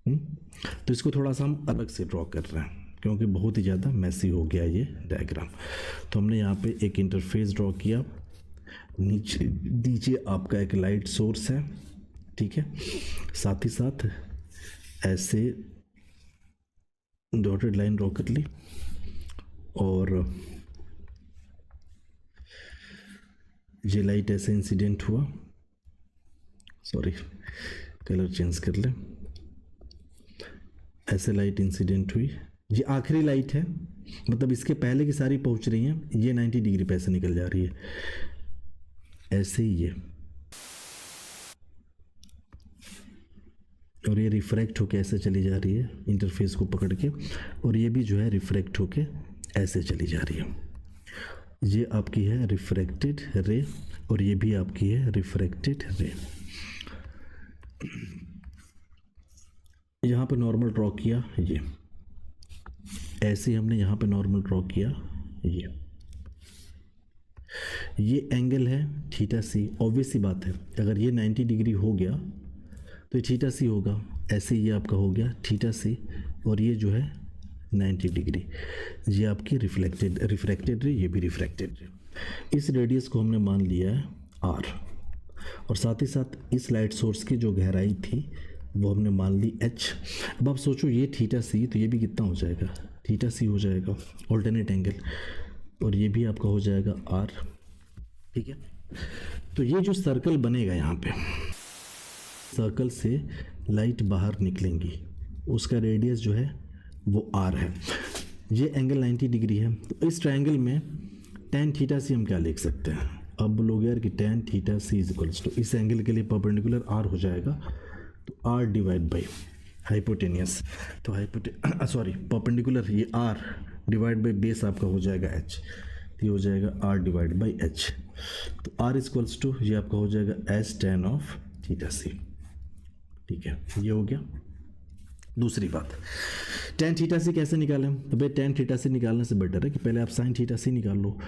[SPEAKER 1] तो इसको थोड़ा सा हम अलग से ड्रॉ कर रहे हैं क्योंकि बहुत ही ज़्यादा मैसी हो गया ये डायग्राम। तो हमने यहाँ पे एक इंटरफेस ड्रॉ किया, नीचे आपका एक लाइट सोर्स है, ठीक है, साथ ही साथ ऐसे डॉटेड लाइन ड्रॉ कर ली, और ये लाइट ऐसे इंसिडेंट हुआ, सॉरी कलर चेंज कर ले, ऐसे लाइट इंसिडेंट हुई, ये आखिरी लाइट है, मतलब इसके पहले की सारी पहुंच रही हैं, ये 90 डिग्री पे ऐसे निकल जा रही है, ऐसे ही ये, और ये रिफ्रैक्ट होके ऐसे चली जा रही है इंटरफेस को पकड़ के, और ये भी जो है रिफ्रैक्ट होके ऐसे चली जा रही है। ये आपकी है रिफ्रैक्टेड रे, और ये भी आपकी है रिफ्रैक्टेड रे। यहाँ पे नॉर्मल ड्रॉ किया, ये ऐसे हमने यहाँ पे नॉर्मल ड्रॉ किया, ये एंगल है थीटा सी। ऑब्वियस सी बात है अगर ये 90 डिग्री हो गया तो ये थीटा सी होगा, ऐसे ये आपका हो गया थीटा सी, और ये जो है 90 डिग्री, ये आपकी रिफ्रैक्टेड रे, ये भी रिफ्रैक्टेड रे। इस रेडियस को हमने मान लिया है आर, और साथ ही साथ इस लाइट सोर्स की जो गहराई थी वो हमने मान ली एच। अब आप सोचो ये थीटा सी, तो ये भी कितना हो जाएगा, थीटा सी हो जाएगा, ऑल्टरनेट एंगल, और ये भी आपका हो जाएगा आर, ठीक है। तो ये जो सर्कल बनेगा यहाँ पे, सर्कल से लाइट बाहर निकलेंगी, उसका रेडियस जो है वो आर है, ये एंगल 90 डिग्री है। तो इस ट्रायंगल में tan थीटा सी हम क्या लिख सकते हैं, अब बोलोगे यार कि tan theta C is equals to, इस एंगल के लिए परपेंडिकुलर आर हो जाएगा, तो आर डिवाइड बाई हाइपोटेनियस, तो परपेंडिकुलर ये आर डिवाइड बाई बेस आपका हो जाएगा एच, ये हो जाएगा आर डिवाइड बाई एच। तो आर इक्वल्स टू ये आपका हो जाएगा S tan of theta C, ठीक है, ये हो गया। दूसरी बात, tan थीटा सी कैसे निकालें, तो भाई tan थीटा सी निकालने से बेटर है कि पहले आप sin थीटा सी निकाल लो।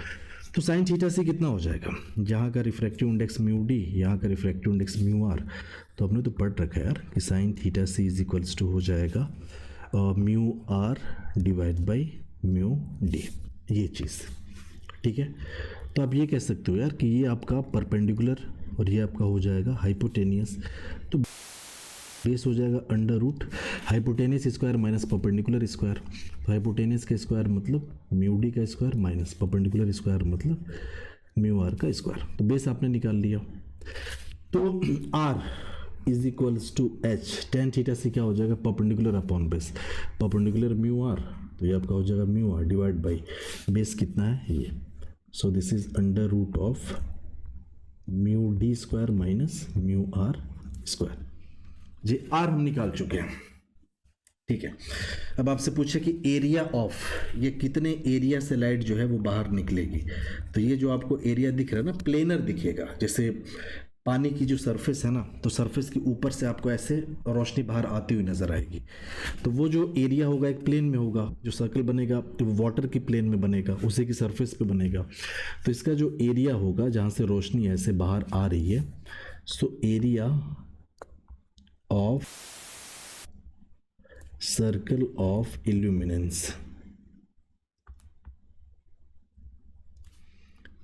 [SPEAKER 1] तो sin थीटा सी कितना हो जाएगा, यहाँ का रिफ्रैक्टिव इंडेक्स म्यू डी, यहाँ का रिफ्रैक्टिव इंडेक्स म्यू आर, तो हमने तो पढ़ रखा है यार कि sin theta C is equals to हो जाएगा mu R divide by mu D, ये चीज़, ठीक है। तो आप ये कह सकते हो यार कि ये आपका परपेंडिकुलर और ये आपका हो जाएगा हाइपोटेनियस, तो बेस हो जाएगा under root hypotenuse square minus perpendicular square. तो हाइपोटेनियस का स्क्वायर मतलब म्यू डी का स्क्वायर माइनस परपेंडिकुलर स्क्वायर मतलब म्यू आर का स्क्वायर। तो बेस आपने निकाल लिया। तो R is equals to H, tan theta C क्या हो जाएगा, perpendicular upon base, perpendicular mu R, तो ये आपका हो जाएगा mu R divide by base कितना है ये, so this is under root of mu D square minus mu R square. ये आर हम निकाल चुके हैं, ठीक है। अब आपसे पूछे कि एरिया ऑफ, ये कितने एरिया से लाइट जो है वो बाहर निकलेगी, तो ये जो आपको एरिया दिख रहा है ना, प्लेनर दिखेगा, जैसे पानी की जो सरफेस है ना, तो सरफेस के ऊपर से आपको ऐसे रोशनी बाहर आती हुई नज़र आएगी। तो वो जो एरिया होगा एक प्लेन में होगा, जो सर्कल बनेगा तो वो वाटर की प्लेन में बनेगा, उसी की सरफेस पे बनेगा। तो इसका जो एरिया होगा जहाँ से रोशनी ऐसे बाहर आ रही है, so area of circle of illuminance,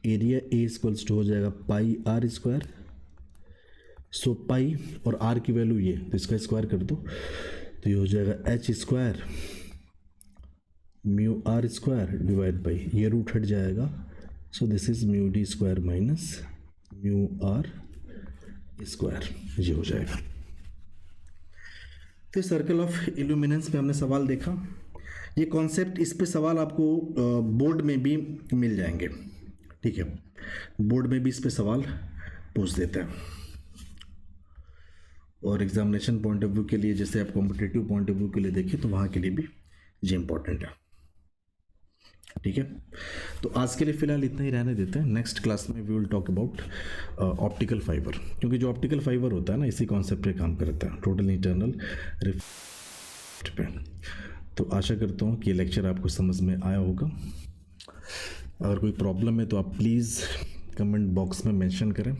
[SPEAKER 1] area A equals to हो जाएगा पाई आर स्क्वायर। सो पाई और आर की वैल्यू ये, तो इसका स्क्वायर कर दो, तो ये हो जाएगा H square mu R square divide by, ये रूट हट जाएगा, so this is mu D square minus mu R square, ये हो जाएगा। तो सर्कल ऑफ इल्यूमिनेंस पे हमने सवाल देखा। ये कॉन्सेप्ट, इस पे सवाल आपको बोर्ड में भी मिल जाएंगे, ठीक है, बोर्ड में भी इस पे सवाल पूछ देते हैं। और एग्जामिनेशन पॉइंट ऑफ व्यू के लिए, जैसे आप कॉम्पिटिटिव पॉइंट ऑफ व्यू के लिए देखें, तो वहाँ के लिए भी ये इंपॉर्टेंट है, ठीक है। तो आज के लिए फिलहाल इतना ही रहने देते हैं। नेक्स्ट क्लास में we will talk about optical fibre, क्योंकि जो ऑप्टिकल फाइबर होता है ना, इसी कॉन्सेप्ट पे काम करता है, टोटल इंटरनल रिफ्लेक्ट पे। तो आशा करता हूँ कि ये लेक्चर आपको समझ में आया होगा। अगर कोई प्रॉब्लम है तो आप प्लीज़ कमेंट बॉक्स में मेंशन करें।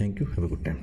[SPEAKER 1] Thank you, have a good time.